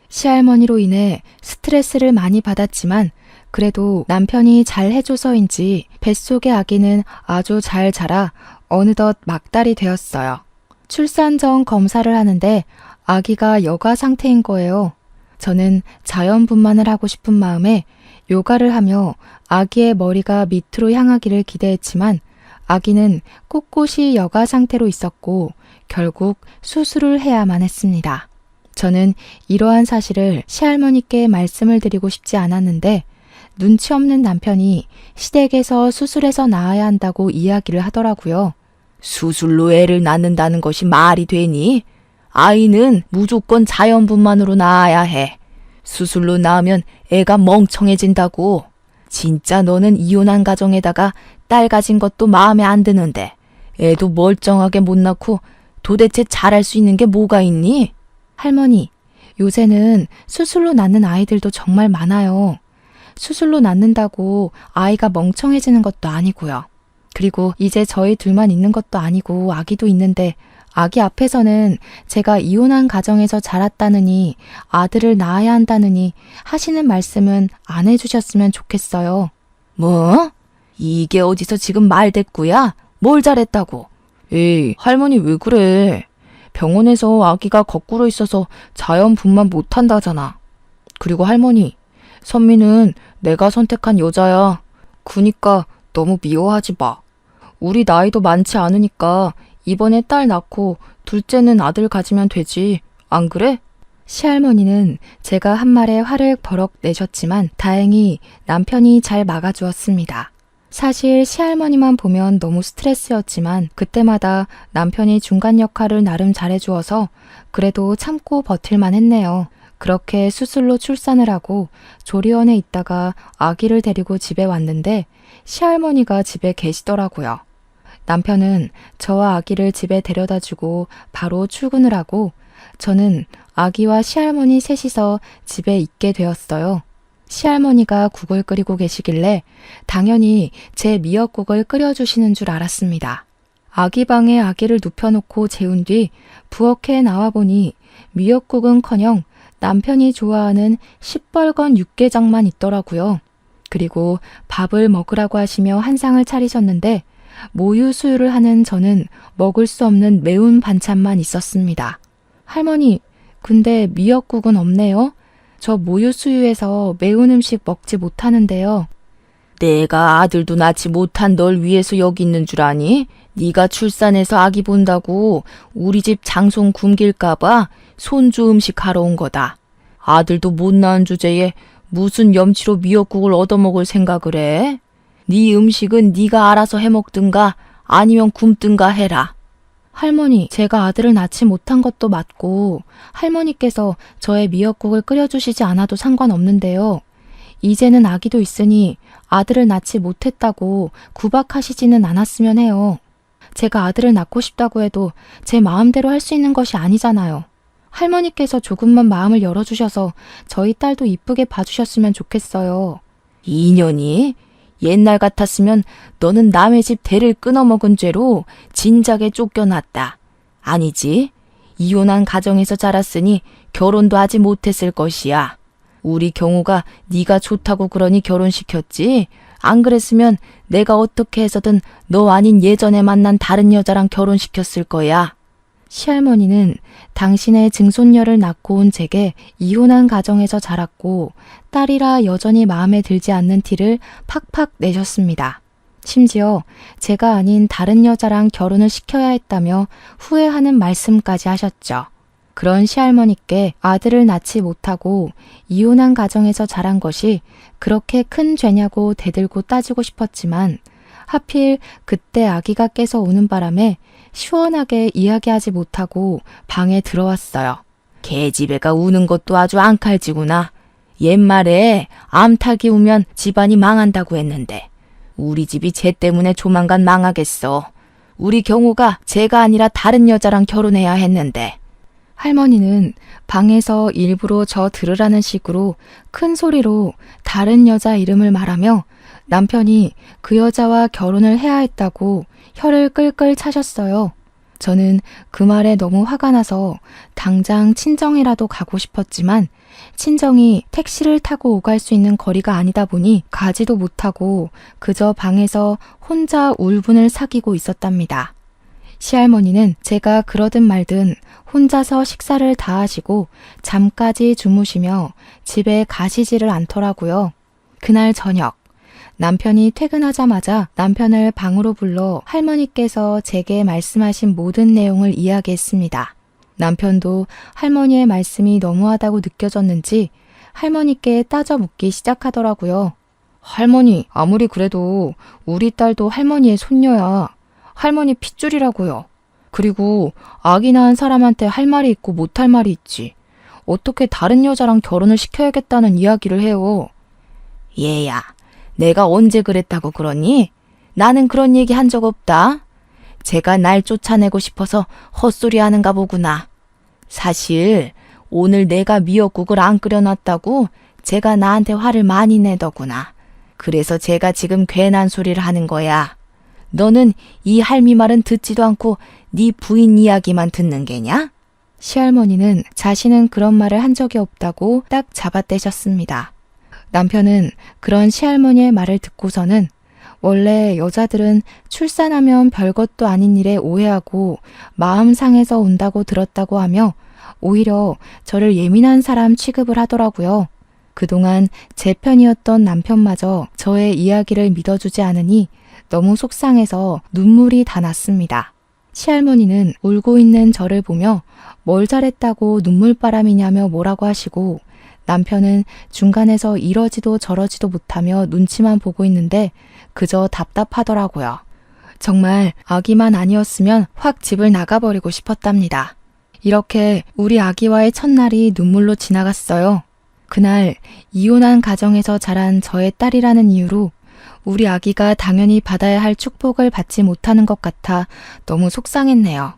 시할머니로 인해 스트레스를 많이 받았지만 그래도 남편이 잘 해줘서인지 뱃속의 아기는 아주 잘 자라 어느덧 막달이 되었어요. 출산 전 검사를 하는데 아기가 여가 상태인 거예요. 저는 자연분만을 하고 싶은 마음에 요가를 하며 아기의 머리가 밑으로 향하기를 기대했지만 아기는 꼿꼿이 여가 상태로 있었고 결국 수술을 해야만 했습니다. 저는 이러한 사실을 시할머니께 말씀을 드리고 싶지 않았는데 눈치 없는 남편이 시댁에서 수술해서 낳아야 한다고 이야기를 하더라고요. 수술로 애를 낳는다는 것이 말이 되니? 아이는 무조건 자연분만으로 낳아야 해. 수술로 낳으면 애가 멍청해진다고. 진짜 너는 이혼한 가정에다가 딸 가진 것도 마음에 안 드는데 애도 멀쩡하게 못 낳고 도대체 잘할 수 있는 게 뭐가 있니? 할머니, 요새는 수술로 낳는 아이들도 정말 많아요. 수술로 낳는다고 아이가 멍청해지는 것도 아니고요. 그리고 이제 저희 둘만 있는 것도 아니고 아기도 있는데 아기 앞에서는 제가 이혼한 가정에서 자랐다느니 아들을 낳아야 한다느니 하시는 말씀은 안 해주셨으면 좋겠어요. 뭐? 이게 어디서 지금 말대꾸야? 뭘 잘했다고? 에이, 할머니 왜 그래? 병원에서 아기가 거꾸로 있어서 자연분만 못한다잖아. 그리고 할머니, 선미는 내가 선택한 여자야. 그니까 너무 미워하지 마. 우리 나이도 많지 않으니까 이번에 딸 낳고 둘째는 아들 가지면 되지. 안 그래? 시할머니는 제가 한 말에 화를 버럭 내셨지만 다행히 남편이 잘 막아주었습니다. 사실 시할머니만 보면 너무 스트레스였지만 그때마다 남편이 중간 역할을 나름 잘해주어서 그래도 참고 버틸만 했네요. 그렇게 수술로 출산을 하고 조리원에 있다가 아기를 데리고 집에 왔는데 시할머니가 집에 계시더라고요. 남편은 저와 아기를 집에 데려다주고 바로 출근을 하고 저는 아기와 시할머니 셋이서 집에 있게 되었어요. 시할머니가 국을 끓이고 계시길래 당연히 제 미역국을 끓여주시는 줄 알았습니다. 아기 방에 아기를 눕혀놓고 재운 뒤 부엌에 나와보니 미역국은커녕 남편이 좋아하는 시뻘건 육개장만 있더라고요. 그리고 밥을 먹으라고 하시며 한 상을 차리셨는데 모유 수유를 하는 저는 먹을 수 없는 매운 반찬만 있었습니다. 할머니, 근데 미역국은 없네요? 저 모유 수유해서 매운 음식 먹지 못하는데요. 내가 아들도 낳지 못한 널 위해서 여기 있는 줄 아니? 네가 출산해서 아기 본다고 우리 집 장손 굶길까봐 손주 음식 하러 온 거다. 아들도 못 낳은 주제에 무슨 염치로 미역국을 얻어먹을 생각을 해? 네 음식은 네가 알아서 해먹든가 아니면 굶든가 해라. 할머니, 제가 아들을 낳지 못한 것도 맞고 할머니께서 저의 미역국을 끓여주시지 않아도 상관없는데요. 이제는 아기도 있으니 아들을 낳지 못했다고 구박하시지는 않았으면 해요. 제가 아들을 낳고 싶다고 해도 제 마음대로 할 수 있는 것이 아니잖아요. 할머니께서 조금만 마음을 열어주셔서 저희 딸도 이쁘게 봐주셨으면 좋겠어요. 인연이? 옛날 같았으면 너는 남의 집 대를 끊어먹은 죄로 진작에 쫓겨났다. 아니지? 이혼한 가정에서 자랐으니 결혼도 하지 못했을 것이야. 우리 경우가 네가 좋다고 그러니 결혼시켰지. 안 그랬으면 내가 어떻게 해서든 너 아닌 예전에 만난 다른 여자랑 결혼시켰을 거야. 시할머니는 당신의 증손녀를 낳고 온 제게 이혼한 가정에서 자랐고 딸이라 여전히 마음에 들지 않는 티를 팍팍 내셨습니다. 심지어 제가 아닌 다른 여자랑 결혼을 시켜야 했다며 후회하는 말씀까지 하셨죠. 그런 시할머니께 아들을 낳지 못하고 이혼한 가정에서 자란 것이 그렇게 큰 죄냐고 대들고 따지고 싶었지만 하필 그때 아기가 깨서 우는 바람에 시원하게 이야기하지 못하고 방에 들어왔어요. 계집애가 우는 것도 아주 앙칼지구나. 옛말에 암탉이 우면 집안이 망한다고 했는데 우리 집이 쟤 때문에 조만간 망하겠어. 우리 경우가 쟤가 아니라 다른 여자랑 결혼해야 했는데. 할머니는 방에서 일부러 저 들으라는 식으로 큰 소리로 다른 여자 이름을 말하며 남편이 그 여자와 결혼을 해야 했다고 혀를 끌끌 차셨어요. 저는 그 말에 너무 화가 나서 당장 친정이라도 가고 싶었지만 친정이 택시를 타고 오갈 수 있는 거리가 아니다 보니 가지도 못하고 그저 방에서 혼자 울분을 사귀고 있었답니다. 시할머니는 제가 그러든 말든 혼자서 식사를 다 하시고 잠까지 주무시며 집에 가시지를 않더라고요. 그날 저녁 남편이 퇴근하자마자 남편을 방으로 불러 할머니께서 제게 말씀하신 모든 내용을 이야기했습니다. 남편도 할머니의 말씀이 너무하다고 느껴졌는지 할머니께 따져 묻기 시작하더라고요. 할머니, 아무리 그래도 우리 딸도 할머니의 손녀야. 할머니 핏줄이라고요. 그리고 아기 낳은 사람한테 할 말이 있고 못할 말이 있지. 어떻게 다른 여자랑 결혼을 시켜야겠다는 이야기를 해요. 얘야, 내가 언제 그랬다고 그러니? 나는 그런 얘기 한 적 없다. 제가 날 쫓아내고 싶어서 헛소리 하는가 보구나. 사실 오늘 내가 미역국을 안 끓여놨다고 제가 나한테 화를 많이 내더구나. 그래서 제가 지금 괜한 소리를 하는 거야. 너는 이 할미 말은 듣지도 않고 네 부인 이야기만 듣는 게냐? 시할머니는 자신은 그런 말을 한 적이 없다고 딱 잡아떼셨습니다. 남편은 그런 시할머니의 말을 듣고서는 원래 여자들은 출산하면 별것도 아닌 일에 오해하고 마음 상해서 온다고 들었다고 하며 오히려 저를 예민한 사람 취급을 하더라고요. 그동안 제 편이었던 남편마저 저의 이야기를 믿어주지 않으니 너무 속상해서 눈물이 다 났습니다. 시할머니는 울고 있는 저를 보며 뭘 잘했다고 눈물바람이냐며 뭐라고 하시고 남편은 중간에서 이러지도 저러지도 못하며 눈치만 보고 있는데 그저 답답하더라고요. 정말 아기만 아니었으면 확 집을 나가버리고 싶었답니다. 이렇게 우리 아기와의 첫날이 눈물로 지나갔어요. 그날 이혼한 가정에서 자란 저의 딸이라는 이유로 우리 아기가 당연히 받아야 할 축복을 받지 못하는 것 같아 너무 속상했네요.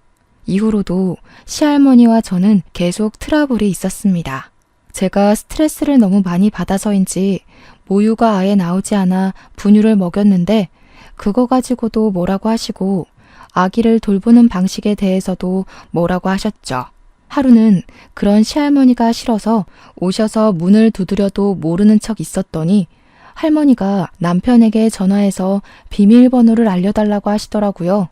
이후로도 시할머니와 저는 계속 트러블이 있었습니다. 제가 스트레스를 너무 많이 받아서인지 모유가 아예 나오지 않아 분유를 먹였는데 그거 가지고도 뭐라고 하시고 아기를 돌보는 방식에 대해서도 뭐라고 하셨죠. 하루는 그런 시할머니가 싫어서 오셔서 문을 두드려도 모르는 척 있었더니 할머니가 남편에게 전화해서 비밀번호를 알려달라고 하시더라고요.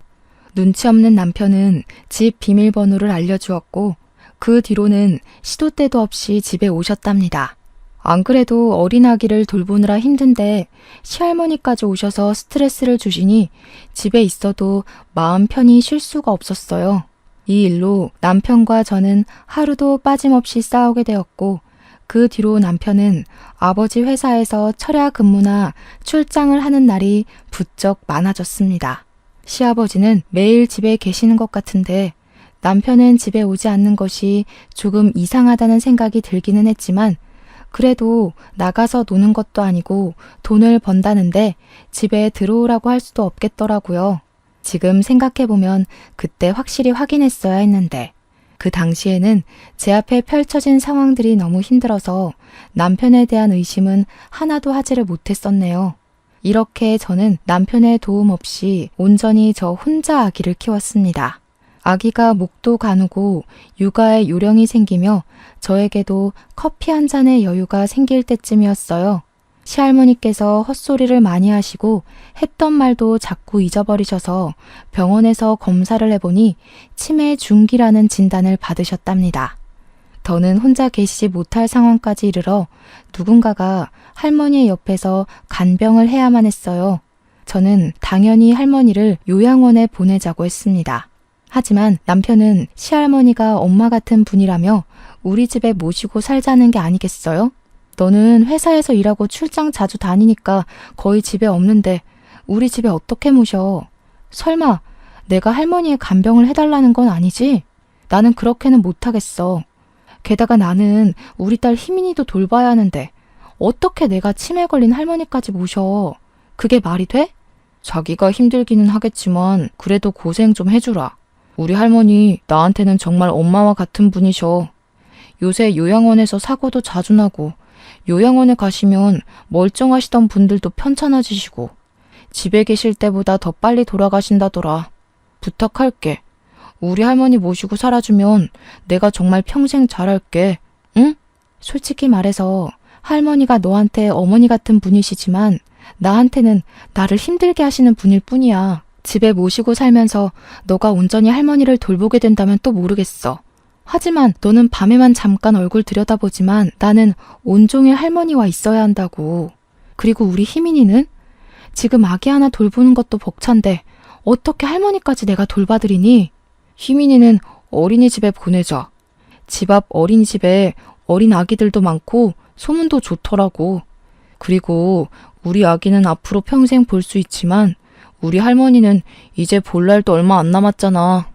눈치 없는 남편은 집 비밀번호를 알려주었고 그 뒤로는 시도 때도 없이 집에 오셨답니다. 안 그래도 어린 아기를 돌보느라 힘든데 시할머니까지 오셔서 스트레스를 주시니 집에 있어도 마음 편히 쉴 수가 없었어요. 이 일로 남편과 저는 하루도 빠짐없이 싸우게 되었고 그 뒤로 남편은 아버지 회사에서 철야 근무나 출장을 하는 날이 부쩍 많아졌습니다. 시아버지는 매일 집에 계시는 것 같은데 남편은 집에 오지 않는 것이 조금 이상하다는 생각이 들기는 했지만 그래도 나가서 노는 것도 아니고 돈을 번다는데 집에 들어오라고 할 수도 없겠더라고요. 지금 생각해보면 그때 확실히 확인했어야 했는데 그 당시에는 제 앞에 펼쳐진 상황들이 너무 힘들어서 남편에 대한 의심은 하나도 하지를 못했었네요. 이렇게 저는 남편의 도움 없이 온전히 저 혼자 아기를 키웠습니다. 아기가 목도 가누고 육아에 요령이 생기며 저에게도 커피 한 잔의 여유가 생길 때쯤이었어요. 시할머니께서 헛소리를 많이 하시고 했던 말도 자꾸 잊어버리셔서 병원에서 검사를 해보니 치매 중기라는 진단을 받으셨답니다. 더는 혼자 계시지 못할 상황까지 이르러 누군가가 할머니의 옆에서 간병을 해야만 했어요. 저는 당연히 할머니를 요양원에 보내자고 했습니다. 하지만 남편은 시할머니가 엄마 같은 분이라며 우리 집에 모시고 살자는 게 아니겠어요? 너는 회사에서 일하고 출장 자주 다니니까 거의 집에 없는데 우리 집에 어떻게 모셔? 설마 내가 할머니의 간병을 해달라는 건 아니지? 나는 그렇게는 못하겠어. 게다가 나는 우리 딸 희민이도 돌봐야 하는데 어떻게 내가 치매 걸린 할머니까지 모셔? 그게 말이 돼? 자기가 힘들기는 하겠지만 그래도 고생 좀 해주라. 우리 할머니 나한테는 정말 엄마와 같은 분이셔. 요새 요양원에서 사고도 자주 나고 요양원에 가시면 멀쩡하시던 분들도 편찮아지시고 집에 계실 때보다 더 빨리 돌아가신다더라. 부탁할게. 우리 할머니 모시고 살아주면 내가 정말 평생 잘할게. 응? 솔직히 말해서 할머니가 너한테 어머니 같은 분이시지만 나한테는 나를 힘들게 하시는 분일 뿐이야. 집에 모시고 살면서 너가 온전히 할머니를 돌보게 된다면 또 모르겠어. 하지만 너는 밤에만 잠깐 얼굴 들여다보지만 나는 온종일 할머니와 있어야 한다고. 그리고 우리 희민이는? 지금 아기 하나 돌보는 것도 벅찬데 어떻게 할머니까지 내가 돌봐드리니? 희민이는 어린이집에 보내자. 집 앞 어린이집에 어린 아기들도 많고 소문도 좋더라고. 그리고 우리 아기는 앞으로 평생 볼 수 있지만 우리 할머니는 이제 볼 날도 얼마 안 남았잖아.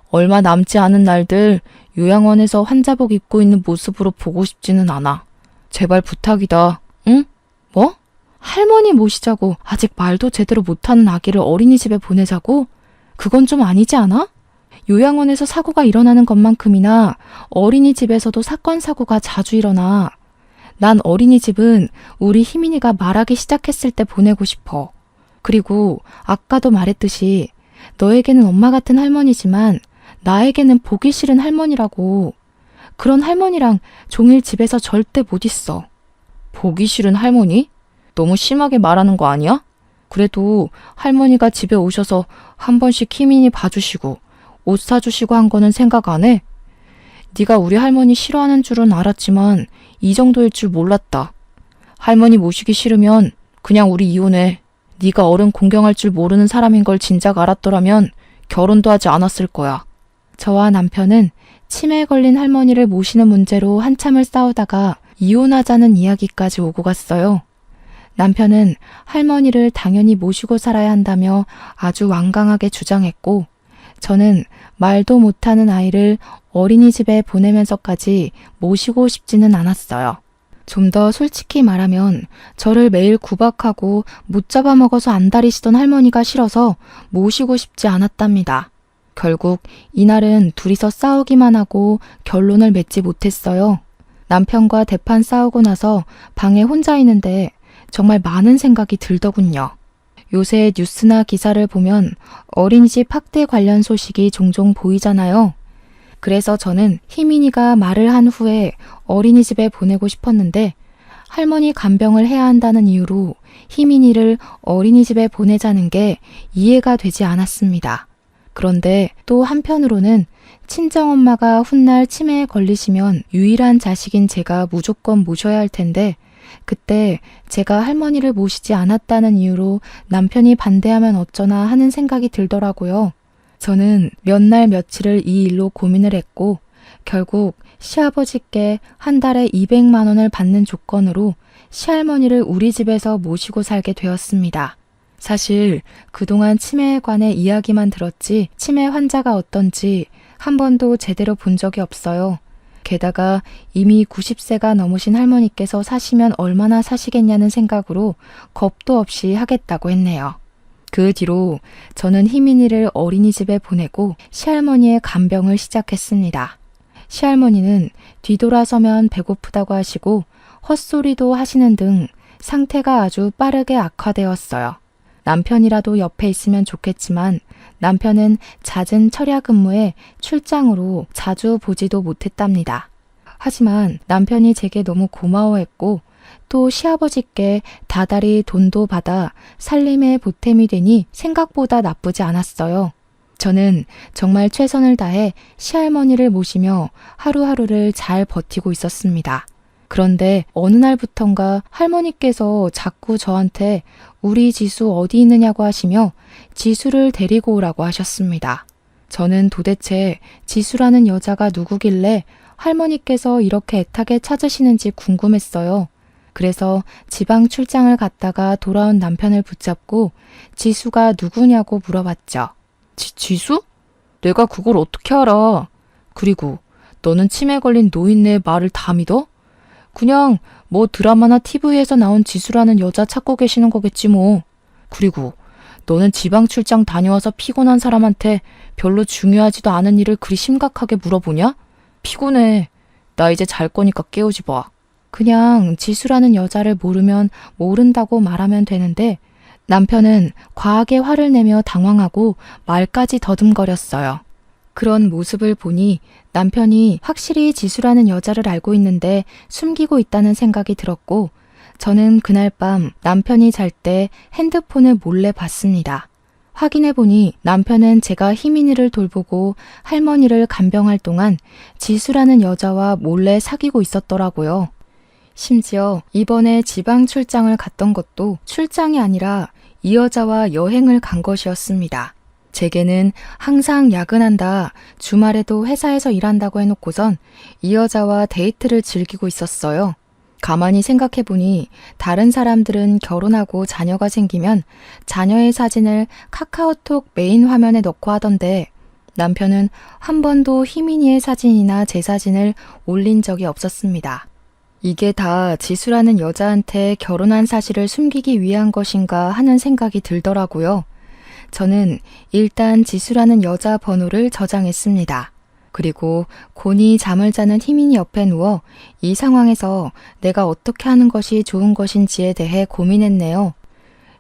얼마 남지 않은 날들 요양원에서 환자복 입고 있는 모습으로 보고 싶지는 않아. 제발 부탁이다. 응? 뭐? 할머니 모시자고 아직 말도 제대로 못하는 아기를 어린이집에 보내자고? 그건 좀 아니지 않아? 요양원에서 사고가 일어나는 것만큼이나 어린이집에서도 사건 사고가 자주 일어나. 난 어린이집은 우리 희민이가 말하기 시작했을 때 보내고 싶어. 그리고 아까도 말했듯이 너에게는 엄마 같은 할머니지만 나에게는 보기 싫은 할머니라고. 그런 할머니랑 종일 집에서 절대 못 있어. 보기 싫은 할머니? 너무 심하게 말하는 거 아니야? 그래도 할머니가 집에 오셔서 한 번씩 희민이 봐주시고 옷 사주시고 한 거는 생각 안 해? 네가 우리 할머니 싫어하는 줄은 알았지만 이 정도일 줄 몰랐다. 할머니 모시기 싫으면 그냥 우리 이혼해. 네가 어른 공경할 줄 모르는 사람인 걸 진작 알았더라면 결혼도 하지 않았을 거야. 저와 남편은 치매에 걸린 할머니를 모시는 문제로 한참을 싸우다가 이혼하자는 이야기까지 오고 갔어요. 남편은 할머니를 당연히 모시고 살아야 한다며 아주 완강하게 주장했고, 저는 말도 못하는 아이를 어린이집에 보내면서까지 모시고 싶지는 않았어요. 좀 더 솔직히 말하면 저를 매일 구박하고 못 잡아먹어서 안달이시던 할머니가 싫어서 모시고 싶지 않았답니다. 결국 이날은 둘이서 싸우기만 하고 결론을 맺지 못했어요. 남편과 대판 싸우고 나서 방에 혼자 있는데 정말 많은 생각이 들더군요. 요새 뉴스나 기사를 보면 어린이집 학대 관련 소식이 종종 보이잖아요. 그래서 저는 희민이가 말을 한 후에 어린이집에 보내고 싶었는데 할머니 간병을 해야 한다는 이유로 희민이를 어린이집에 보내자는 게 이해가 되지 않았습니다. 그런데 또 한편으로는 친정엄마가 훗날 치매에 걸리시면 유일한 자식인 제가 무조건 모셔야 할 텐데 그때 제가 할머니를 모시지 않았다는 이유로 남편이 반대하면 어쩌나 하는 생각이 들더라고요. 저는 몇 날 며칠을 이 일로 고민을 했고 결국 시아버지께 한 달에 200만 원을 받는 조건으로 시할머니를 우리 집에서 모시고 살게 되었습니다. 사실 그동안 치매에 관해 이야기만 들었지 치매 환자가 어떤지 한 번도 제대로 본 적이 없어요. 게다가 이미 90세가 넘으신 할머니께서 사시면 얼마나 사시겠냐는 생각으로 겁도 없이 하겠다고 했네요. 그 뒤로 저는 희민이를 어린이집에 보내고 시할머니의 간병을 시작했습니다. 시할머니는 뒤돌아서면 배고프다고 하시고 헛소리도 하시는 등 상태가 아주 빠르게 악화되었어요. 남편이라도 옆에 있으면 좋겠지만 남편은 잦은 철야 근무에 출장으로 자주 보지도 못했답니다. 하지만 남편이 제게 너무 고마워했고 또 시아버지께 다달이 돈도 받아 살림에 보탬이 되니 생각보다 나쁘지 않았어요. 저는 정말 최선을 다해 시할머니를 모시며 하루하루를 잘 버티고 있었습니다. 그런데 어느 날부턴가 할머니께서 자꾸 저한테 우리 지수 어디 있느냐고 하시며 지수를 데리고 오라고 하셨습니다. 저는 도대체 지수라는 여자가 누구길래 할머니께서 이렇게 애타게 찾으시는지 궁금했어요. 그래서 지방 출장을 갔다가 돌아온 남편을 붙잡고 지수가 누구냐고 물어봤죠. 지수? 내가 그걸 어떻게 알아? 그리고 너는 치매 걸린 노인네 말을 다 믿어? 그냥 뭐 드라마나 TV에서 나온 지수라는 여자 찾고 계시는 거겠지 뭐. 그리고 너는 지방 출장 다녀와서 피곤한 사람한테 별로 중요하지도 않은 일을 그리 심각하게 물어보냐? 피곤해. 나 이제 잘 거니까 깨우지 마. 그냥 지수라는 여자를 모르면 모른다고 말하면 되는데 남편은 과하게 화를 내며 당황하고 말까지 더듬거렸어요. 그런 모습을 보니 남편이 확실히 지수라는 여자를 알고 있는데 숨기고 있다는 생각이 들었고 저는 그날 밤 남편이 잘 때 핸드폰을 몰래 봤습니다. 확인해보니 남편은 제가 희민이를 돌보고 할머니를 간병할 동안 지수라는 여자와 몰래 사귀고 있었더라고요. 심지어 이번에 지방 출장을 갔던 것도 출장이 아니라 이 여자와 여행을 간 것이었습니다. 제게는 항상 야근한다, 주말에도 회사에서 일한다고 해놓고선 이 여자와 데이트를 즐기고 있었어요. 가만히 생각해보니 다른 사람들은 결혼하고 자녀가 생기면 자녀의 사진을 카카오톡 메인 화면에 넣고 하던데 남편은 한 번도 희민이의 사진이나 제 사진을 올린 적이 없었습니다. 이게 다 지수라는 여자한테 결혼한 사실을 숨기기 위한 것인가 하는 생각이 들더라고요. 저는 일단 지수라는 여자 번호를 저장했습니다. 그리고 곤히 잠을 자는 희민이 옆에 누워 이 상황에서 내가 어떻게 하는 것이 좋은 것인지에 대해 고민했네요.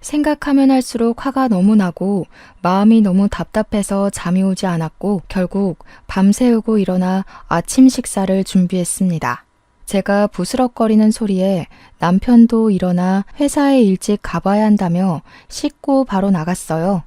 생각하면 할수록 화가 너무 나고 마음이 너무 답답해서 잠이 오지 않았고 결국 밤새우고 일어나 아침 식사를 준비했습니다. 제가 부스럭거리는 소리에 남편도 일어나 회사에 일찍 가봐야 한다며 씻고 바로 나갔어요.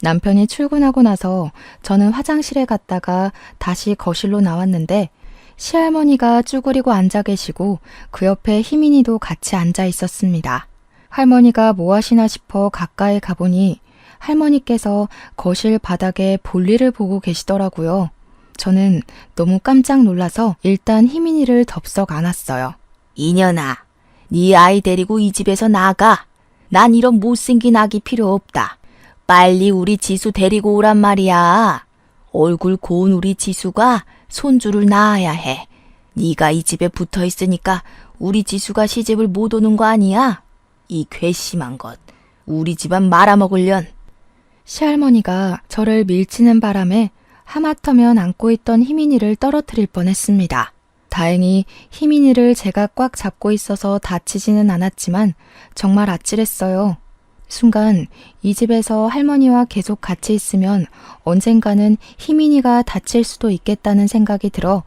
남편이 출근하고 나서 저는 화장실에 갔다가 다시 거실로 나왔는데 시할머니가 쭈그리고 앉아 계시고 그 옆에 희민이도 같이 앉아 있었습니다. 할머니가 뭐 하시나 싶어 가까이 가보니 할머니께서 거실 바닥에 볼일을 보고 계시더라고요. 저는 너무 깜짝 놀라서 일단 희민이를 덥석 안았어요. 이년아, 네 아이 데리고 이 집에서 나가. 난 이런 못생긴 아기 필요 없다. 빨리 우리 지수 데리고 오란 말이야. 얼굴 고운 우리 지수가 손주를 낳아야 해. 네가 이 집에 붙어 있으니까 우리 지수가 시집을 못 오는 거 아니야? 이 괘씸한 것. 우리 집안 말아먹으련. 시할머니가 저를 밀치는 바람에 하마터면 안고 있던 희민이를 떨어뜨릴 뻔했습니다. 다행히 희민이를 제가 꽉 잡고 있어서 다치지는 않았지만 정말 아찔했어요. 순간 이 집에서 할머니와 계속 같이 있으면 언젠가는 희민이가 다칠 수도 있겠다는 생각이 들어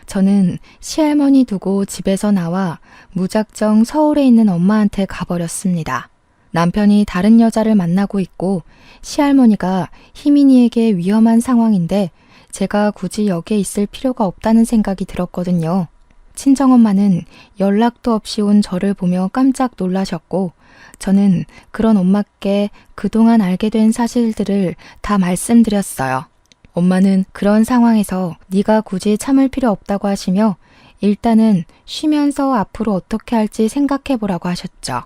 저는 시할머니 두고 집에서 나와 무작정 서울에 있는 엄마한테 가버렸습니다. 남편이 다른 여자를 만나고 있고 시할머니가 희민이에게 위험한 상황인데 제가 굳이 여기에 있을 필요가 없다는 생각이 들었거든요. 친정엄마는 연락도 없이 온 저를 보며 깜짝 놀라셨고 저는 그런 엄마께 그동안 알게 된 사실들을 다 말씀드렸어요. 엄마는 그런 상황에서 네가 굳이 참을 필요 없다고 하시며 일단은 쉬면서 앞으로 어떻게 할지 생각해보라고 하셨죠.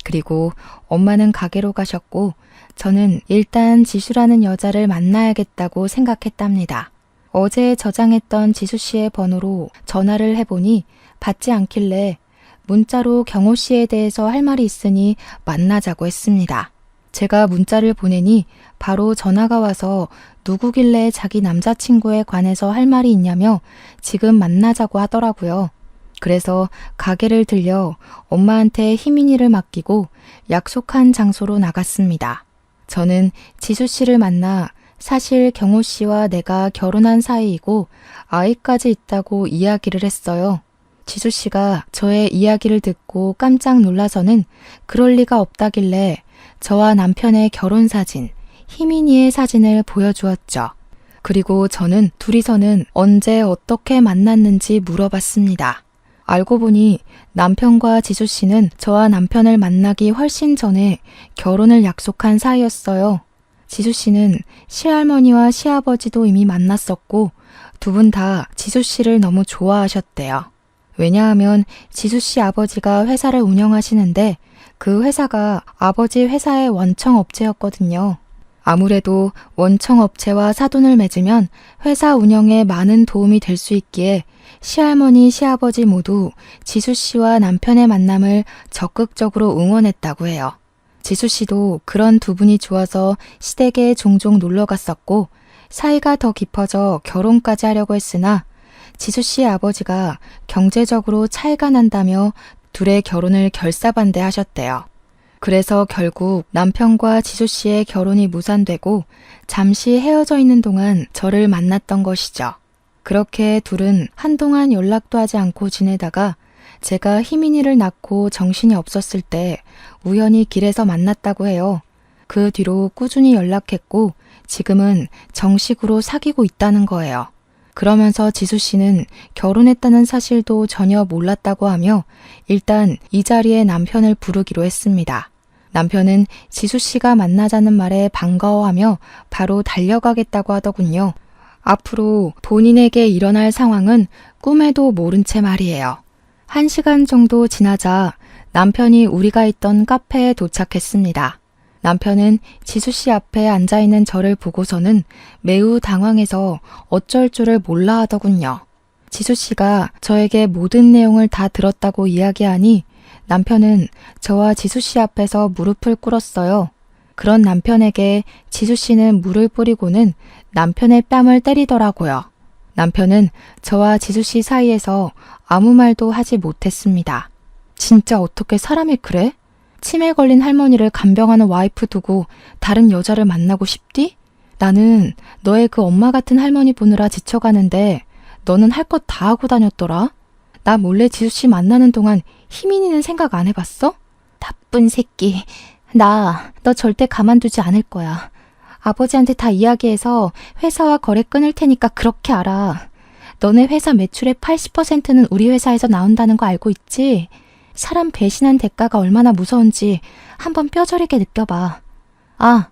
그리고 엄마는 가게로 가셨고 저는 일단 지수라는 여자를 만나야겠다고 생각했답니다. 어제 저장했던 지수 씨의 번호로 전화를 해보니 받지 않길래 문자로 경호 씨에 대해서 할 말이 있으니 만나자고 했습니다. 제가 문자를 보내니 바로 전화가 와서 누구길래 자기 남자친구에 관해서 할 말이 있냐며 지금 만나자고 하더라고요. 그래서 가게를 들려 엄마한테 희민이를 맡기고 약속한 장소로 나갔습니다. 저는 지수 씨를 만나 사실 경호 씨와 내가 결혼한 사이이고 아이까지 있다고 이야기를 했어요. 지수 씨가 저의 이야기를 듣고 깜짝 놀라서는 그럴 리가 없다길래 저와 남편의 결혼 사진, 희민이의 사진을 보여주었죠. 그리고 저는 둘이서는 언제 어떻게 만났는지 물어봤습니다. 알고 보니 남편과 지수 씨는 저와 남편을 만나기 훨씬 전에 결혼을 약속한 사이였어요. 지수 씨는 시할머니와 시아버지도 이미 만났었고 두 분 다 지수 씨를 너무 좋아하셨대요. 왜냐하면 지수 씨 아버지가 회사를 운영하시는데 그 회사가 아버지 회사의 원청업체였거든요. 아무래도 원청업체와 사돈을 맺으면 회사 운영에 많은 도움이 될 수 있기에 시할머니, 시아버지 모두 지수 씨와 남편의 만남을 적극적으로 응원했다고 해요. 지수 씨도 그런 두 분이 좋아서 시댁에 종종 놀러 갔었고 사이가 더 깊어져 결혼까지 하려고 했으나 지수 씨의 아버지가 경제적으로 차이가 난다며 둘의 결혼을 결사반대하셨대요. 그래서 결국 남편과 지수 씨의 결혼이 무산되고 잠시 헤어져 있는 동안 저를 만났던 것이죠. 그렇게 둘은 한동안 연락도 하지 않고 지내다가 제가 희민이를 낳고 정신이 없었을 때 우연히 길에서 만났다고 해요. 그 뒤로 꾸준히 연락했고 지금은 정식으로 사귀고 있다는 거예요. 그러면서 지수 씨는 결혼했다는 사실도 전혀 몰랐다고 하며 일단 이 자리에 남편을 부르기로 했습니다. 남편은 지수 씨가 만나자는 말에 반가워하며 바로 달려가겠다고 하더군요. 앞으로 본인에게 일어날 상황은 꿈에도 모른 채 말이에요. 1시간 정도 지나자 남편이 우리가 있던 카페에 도착했습니다. 남편은 지수 씨 앞에 앉아있는 저를 보고서는 매우 당황해서 어쩔 줄을 몰라 하더군요. 지수 씨가 저에게 모든 내용을 다 들었다고 이야기하니 남편은 저와 지수 씨 앞에서 무릎을 꿇었어요. 그런 남편에게 지수 씨는 물을 뿌리고는 남편의 뺨을 때리더라고요. 남편은 저와 지수 씨 사이에서 아무 말도 하지 못했습니다. 진짜 어떻게 사람이 그래? 치매 걸린 할머니를 간병하는 와이프 두고 다른 여자를 만나고 싶디? 나는 너의 그 엄마 같은 할머니 보느라 지쳐가는데 너는 할 것 다 하고 다녔더라? 나 몰래 지수 씨 만나는 동안 희민이는 생각 안 해봤어? 나쁜 새끼. 나 너 절대 가만두지 않을 거야. 아버지한테 다 이야기해서 회사와 거래 끊을 테니까 그렇게 알아. 너네 회사 매출의 80%는 우리 회사에서 나온다는 거 알고 있지? 사람 배신한 대가가 얼마나 무서운지 한번 뼈저리게 느껴봐. 아,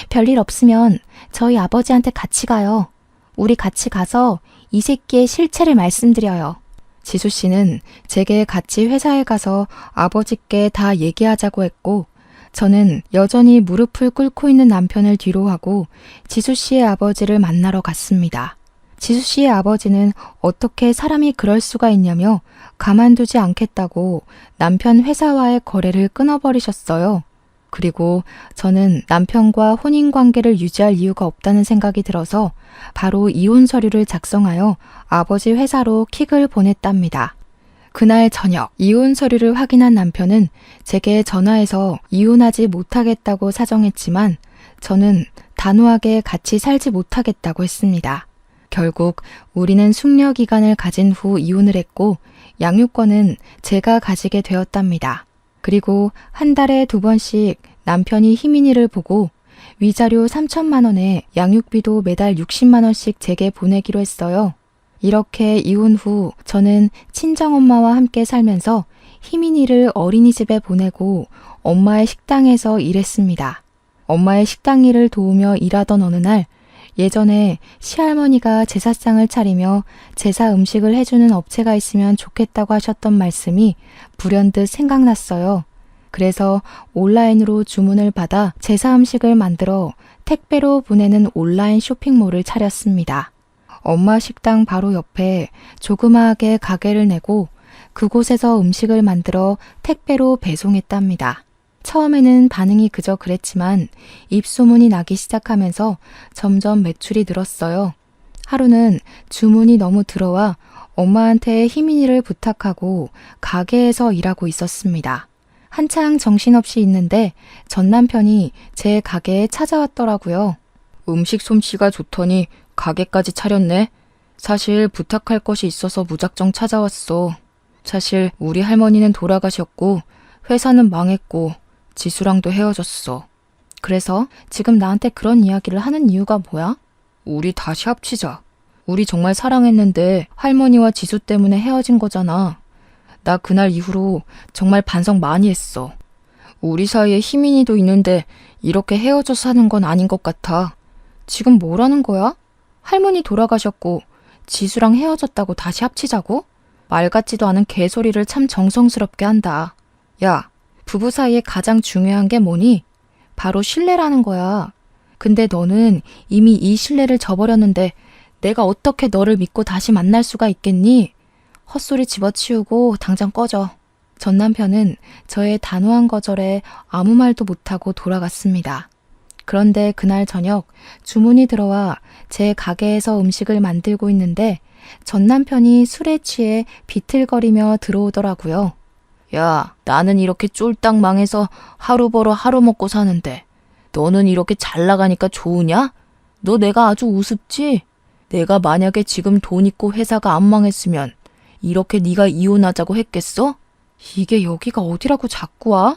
별일 없으면 저희 아버지한테 같이 가요. 우리 같이 가서 이 새끼의 실체를 말씀드려요. 지수 씨는 제게 같이 회사에 가서 아버지께 다 얘기하자고 했고 저는 여전히 무릎을 꿇고 있는 남편을 뒤로 하고 지수 씨의 아버지를 만나러 갔습니다. 지수 씨의 아버지는 어떻게 사람이 그럴 수가 있냐며 가만두지 않겠다고 남편 회사와의 거래를 끊어버리셨어요. 그리고 저는 남편과 혼인관계를 유지할 이유가 없다는 생각이 들어서 바로 이혼 서류를 작성하여 아버지 회사로 킥을 보냈답니다. 그날 저녁 이혼 서류를 확인한 남편은 제게 전화해서 이혼하지 못하겠다고 사정했지만 저는 단호하게 같이 살지 못하겠다고 했습니다. 결국 우리는 숙려 기간을 가진 후 이혼을 했고 양육권은 제가 가지게 되었답니다. 그리고 한 달에 2번씩 남편이 희민이를 보고 위자료 3천만 원에 양육비도 매달 60만 원씩 제게 보내기로 했어요. 이렇게 이혼 후 저는 친정엄마와 함께 살면서 희민이를 어린이집에 보내고 엄마의 식당에서 일했습니다. 엄마의 식당 일을 도우며 일하던 어느 날 예전에 시할머니가 제사상을 차리며 제사 음식을 해주는 업체가 있으면 좋겠다고 하셨던 말씀이 불현듯 생각났어요. 그래서 온라인으로 주문을 받아 제사 음식을 만들어 택배로 보내는 온라인 쇼핑몰을 차렸습니다. 엄마 식당 바로 옆에 조그마하게 가게를 내고 그곳에서 음식을 만들어 택배로 배송했답니다. 처음에는 반응이 그저 그랬지만 입소문이 나기 시작하면서 점점 매출이 늘었어요. 하루는 주문이 너무 들어와 엄마한테 희민이를 부탁하고 가게에서 일하고 있었습니다. 한창 정신없이 있는데 전 남편이 제 가게에 찾아왔더라고요. 음식 솜씨가 좋더니 가게까지 차렸네. 사실 부탁할 것이 있어서 무작정 찾아왔어. 사실 우리 할머니는 돌아가셨고 회사는 망했고 지수랑도 헤어졌어. 그래서 지금 나한테 그런 이야기를 하는 이유가 뭐야? 우리 다시 합치자. 우리 정말 사랑했는데 할머니와 지수 때문에 헤어진 거잖아. 나 그날 이후로 정말 반성 많이 했어. 우리 사이에 희민이도 있는데 이렇게 헤어져 사는 건 아닌 것 같아. 지금 뭐라는 거야? 할머니 돌아가셨고 지수랑 헤어졌다고 다시 합치자고? 말 같지도 않은 개소리를 참 정성스럽게 한다. 야, 부부 사이에 가장 중요한 게 뭐니? 바로 신뢰라는 거야. 근데 너는 이미 이 신뢰를 저버렸는데 내가 어떻게 너를 믿고 다시 만날 수가 있겠니? 헛소리 집어치우고 당장 꺼져. 전 남편은 저의 단호한 거절에 아무 말도 못하고 돌아갔습니다. 그런데 그날 저녁 주문이 들어와 제 가게에서 음식을 만들고 있는데 전 남편이 술에 취해 비틀거리며 들어오더라고요. 야, 나는 이렇게 쫄딱 망해서 하루 벌어 하루 먹고 사는데 너는 이렇게 잘 나가니까 좋으냐? 너 내가 아주 우습지? 내가 만약에 지금 돈 있고 회사가 안 망했으면 이렇게 네가 이혼하자고 했겠어? 이게 여기가 어디라고 자꾸 와?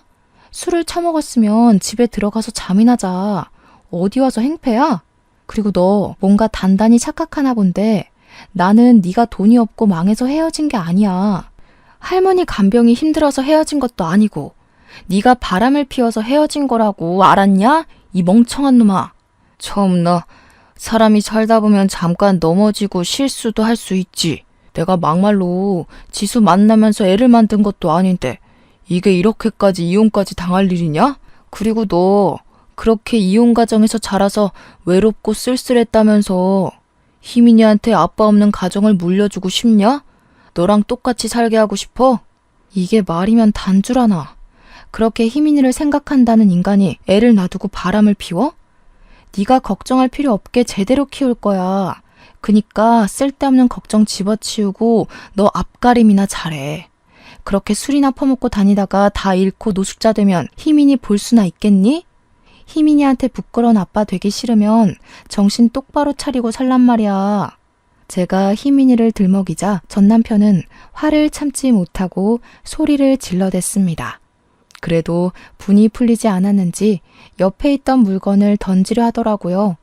술을 처먹었으면 집에 들어가서 잠이나 자. 어디 와서 행패야? 그리고 너 뭔가 단단히 착각하나 본데 나는 네가 돈이 없고 망해서 헤어진 게 아니야. 할머니 간병이 힘들어서 헤어진 것도 아니고 네가 바람을 피워서 헤어진 거라고 알았냐? 이 멍청한 놈아. 참나, 사람이 살다 보면 잠깐 넘어지고 실수도 할 수 있지. 내가 막말로 지수 만나면서 애를 만든 것도 아닌데 이게 이렇게까지 이혼까지 당할 일이냐? 그리고 너 그렇게 이혼 가정에서 자라서 외롭고 쓸쓸했다면서 희민이한테 아빠 없는 가정을 물려주고 싶냐? 너랑 똑같이 살게 하고 싶어? 이게 말이면 단주라나. 그렇게 희민이를 생각한다는 인간이 애를 놔두고 바람을 피워? 네가 걱정할 필요 없게 제대로 키울 거야. 그니까 쓸데없는 걱정 집어치우고 너 앞가림이나 잘해. 그렇게 술이나 퍼먹고 다니다가 다 잃고 노숙자 되면 희민이 볼 수나 있겠니? 희민이한테 부끄러운 아빠 되기 싫으면 정신 똑바로 차리고 살란 말이야. 제가 희민이를 들먹이자 전 남편은 화를 참지 못하고 소리를 질러댔습니다. 그래도 분이 풀리지 않았는지 옆에 있던 물건을 던지려 하더라고요.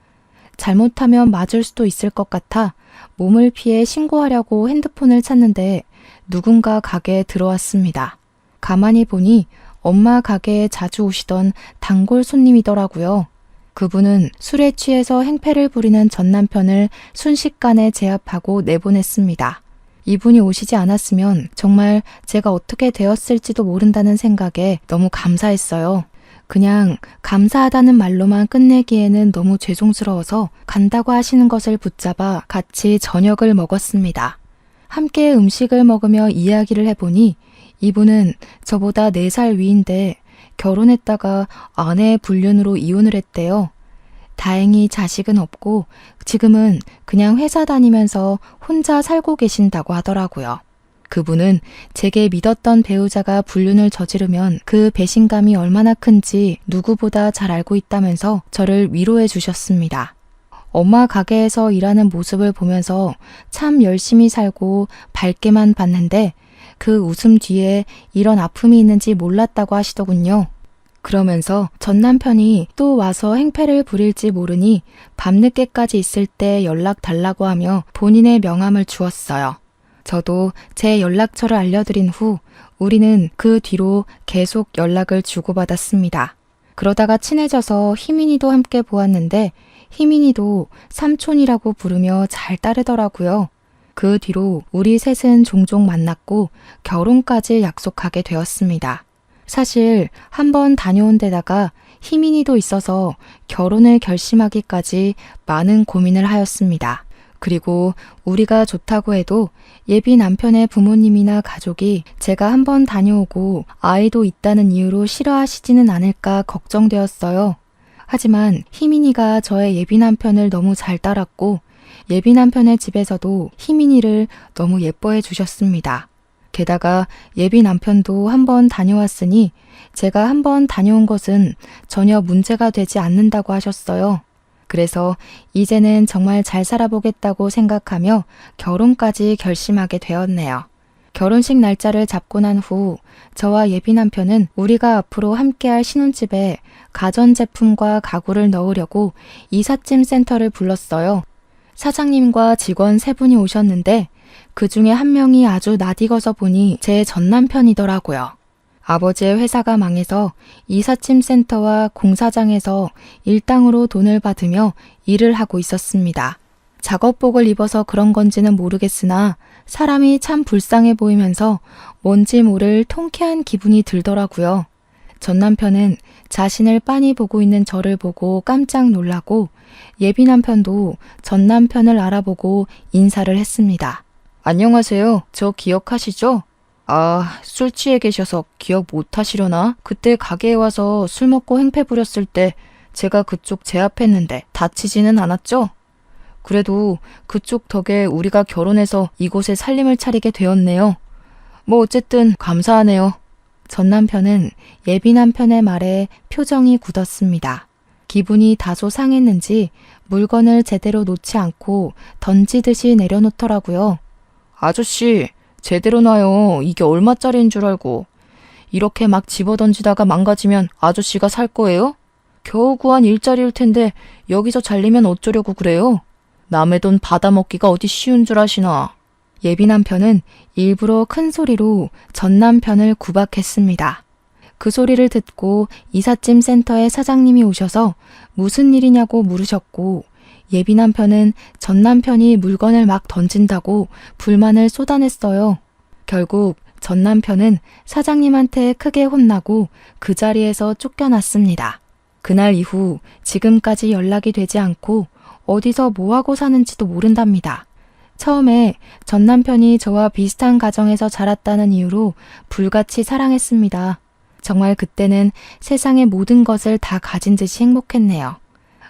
잘못하면 맞을 수도 있을 것 같아 몸을 피해 신고하려고 핸드폰을 찾는데 누군가 가게에 들어왔습니다. 가만히 보니 엄마 가게에 자주 오시던 단골 손님이더라고요. 그분은 술에 취해서 행패를 부리는 전 남편을 순식간에 제압하고 내보냈습니다. 이분이 오시지 않았으면 정말 제가 어떻게 되었을지도 모른다는 생각에 너무 감사했어요. 그냥 감사하다는 말로만 끝내기에는 너무 죄송스러워서 간다고 하시는 것을 붙잡아 같이 저녁을 먹었습니다. 함께 음식을 먹으며 이야기를 해보니 이분은 저보다 4살 위인데 결혼했다가 아내의 불륜으로 이혼을 했대요. 다행히 자식은 없고 지금은 그냥 회사 다니면서 혼자 살고 계신다고 하더라고요. 그분은 제게 믿었던 배우자가 불륜을 저지르면 그 배신감이 얼마나 큰지 누구보다 잘 알고 있다면서 저를 위로해 주셨습니다. 엄마 가게에서 일하는 모습을 보면서 참 열심히 살고 밝게만 봤는데 그 웃음 뒤에 이런 아픔이 있는지 몰랐다고 하시더군요. 그러면서 전 남편이 또 와서 행패를 부릴지 모르니 밤늦게까지 있을 때 연락 달라고 하며 본인의 명함을 주었어요. 저도 제 연락처를 알려드린 후 우리는 그 뒤로 계속 연락을 주고받았습니다. 그러다가 친해져서 희민이도 함께 보았는데 희민이도 삼촌이라고 부르며 잘 따르더라고요. 그 뒤로 우리 셋은 종종 만났고 결혼까지 약속하게 되었습니다. 사실 한번 다녀온 데다가 희민이도 있어서 결혼을 결심하기까지 많은 고민을 하였습니다. 그리고 우리가 좋다고 해도 예비 남편의 부모님이나 가족이 제가 한번 다녀오고 아이도 있다는 이유로 싫어하시지는 않을까 걱정되었어요. 하지만 희민이가 저의 예비 남편을 너무 잘 따랐고 예비 남편의 집에서도 희민이를 너무 예뻐해 주셨습니다. 게다가 예비 남편도 한번 다녀왔으니 제가 한번 다녀온 것은 전혀 문제가 되지 않는다고 하셨어요. 그래서 이제는 정말 잘 살아보겠다고 생각하며 결혼까지 결심하게 되었네요. 결혼식 날짜를 잡고 난 후 저와 예비 남편은 우리가 앞으로 함께할 신혼집에 가전제품과 가구를 넣으려고 이삿짐 센터를 불렀어요. 사장님과 직원 3분이 오셨는데 그 중에 한 명이 아주 낯익어서 보니 제 전남편이더라고요. 아버지의 회사가 망해서 이삿짐 센터와 공사장에서 일당으로 돈을 받으며 일을 하고 있었습니다. 작업복을 입어서 그런 건지는 모르겠으나 사람이 참 불쌍해 보이면서 뭔지 모를 통쾌한 기분이 들더라고요. 전 남편은 자신을 빤히 보고 있는 저를 보고 깜짝 놀라고 예비 남편도 전 남편을 알아보고 인사를 했습니다. 안녕하세요. 저 기억하시죠? 아, 술 취해 계셔서 기억 못 하시려나? 그때 가게에 와서 술 먹고 행패 부렸을 때 제가 그쪽 제압했는데 다치지는 않았죠? 그래도 그쪽 덕에 우리가 결혼해서 이곳에 살림을 차리게 되었네요. 뭐 어쨌든 감사하네요. 전 남편은 예비 남편의 말에 표정이 굳었습니다. 기분이 다소 상했는지 물건을 제대로 놓지 않고 던지듯이 내려놓더라고요. 아저씨, 제대로 놔요. 이게 얼마짜리인 줄 알고. 이렇게 막 집어던지다가 망가지면 아저씨가 살 거예요? 겨우 구한 일자리일 텐데 여기서 잘리면 어쩌려고 그래요? 남의 돈 받아먹기가 어디 쉬운 줄 아시나. 예비 남편은 일부러 큰 소리로 전 남편을 구박했습니다. 그 소리를 듣고 이삿짐 센터의 사장님이 오셔서 무슨 일이냐고 물으셨고 예비 남편은 전 남편이 물건을 막 던진다고 불만을 쏟아냈어요. 결국 전 남편은 사장님한테 크게 혼나고 그 자리에서 쫓겨났습니다. 그날 이후 지금까지 연락이 되지 않고 어디서 뭐하고 사는지도 모른답니다. 처음에 전 남편이 저와 비슷한 가정에서 자랐다는 이유로 불같이 사랑했습니다. 정말 그때는 세상의 모든 것을 다 가진 듯이 행복했네요.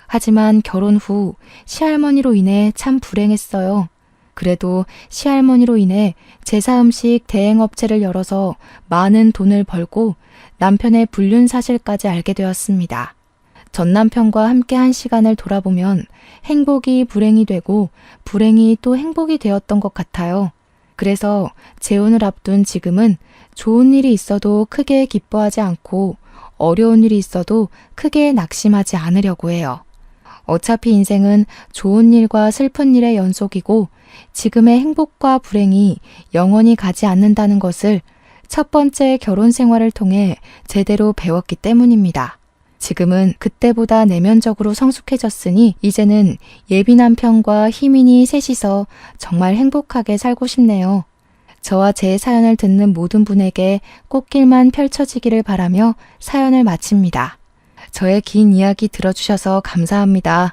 하지만 결혼 후 시할머니로 인해 참 불행했어요. 그래도 시할머니로 인해 제사음식 대행업체를 열어서 많은 돈을 벌고 남편의 불륜 사실까지 알게 되었습니다. 전 남편과 함께 한 시간을 돌아보면 행복이 불행이 되고 불행이 또 행복이 되었던 것 같아요. 그래서 재혼을 앞둔 지금은 좋은 일이 있어도 크게 기뻐하지 않고 어려운 일이 있어도 크게 낙심하지 않으려고 해요. 어차피 인생은 좋은 일과 슬픈 일의 연속이고 지금의 행복과 불행이 영원히 가지 않는다는 것을 첫 번째 결혼 생활을 통해 제대로 배웠기 때문입니다. 지금은 그때보다 내면적으로 성숙해졌으니 이제는 예비 남편과 희민이 셋이서 정말 행복하게 살고 싶네요. 저와 제 사연을 듣는 모든 분에게 꽃길만 펼쳐지기를 바라며 사연을 마칩니다. 저의 긴 이야기 들어주셔서 감사합니다.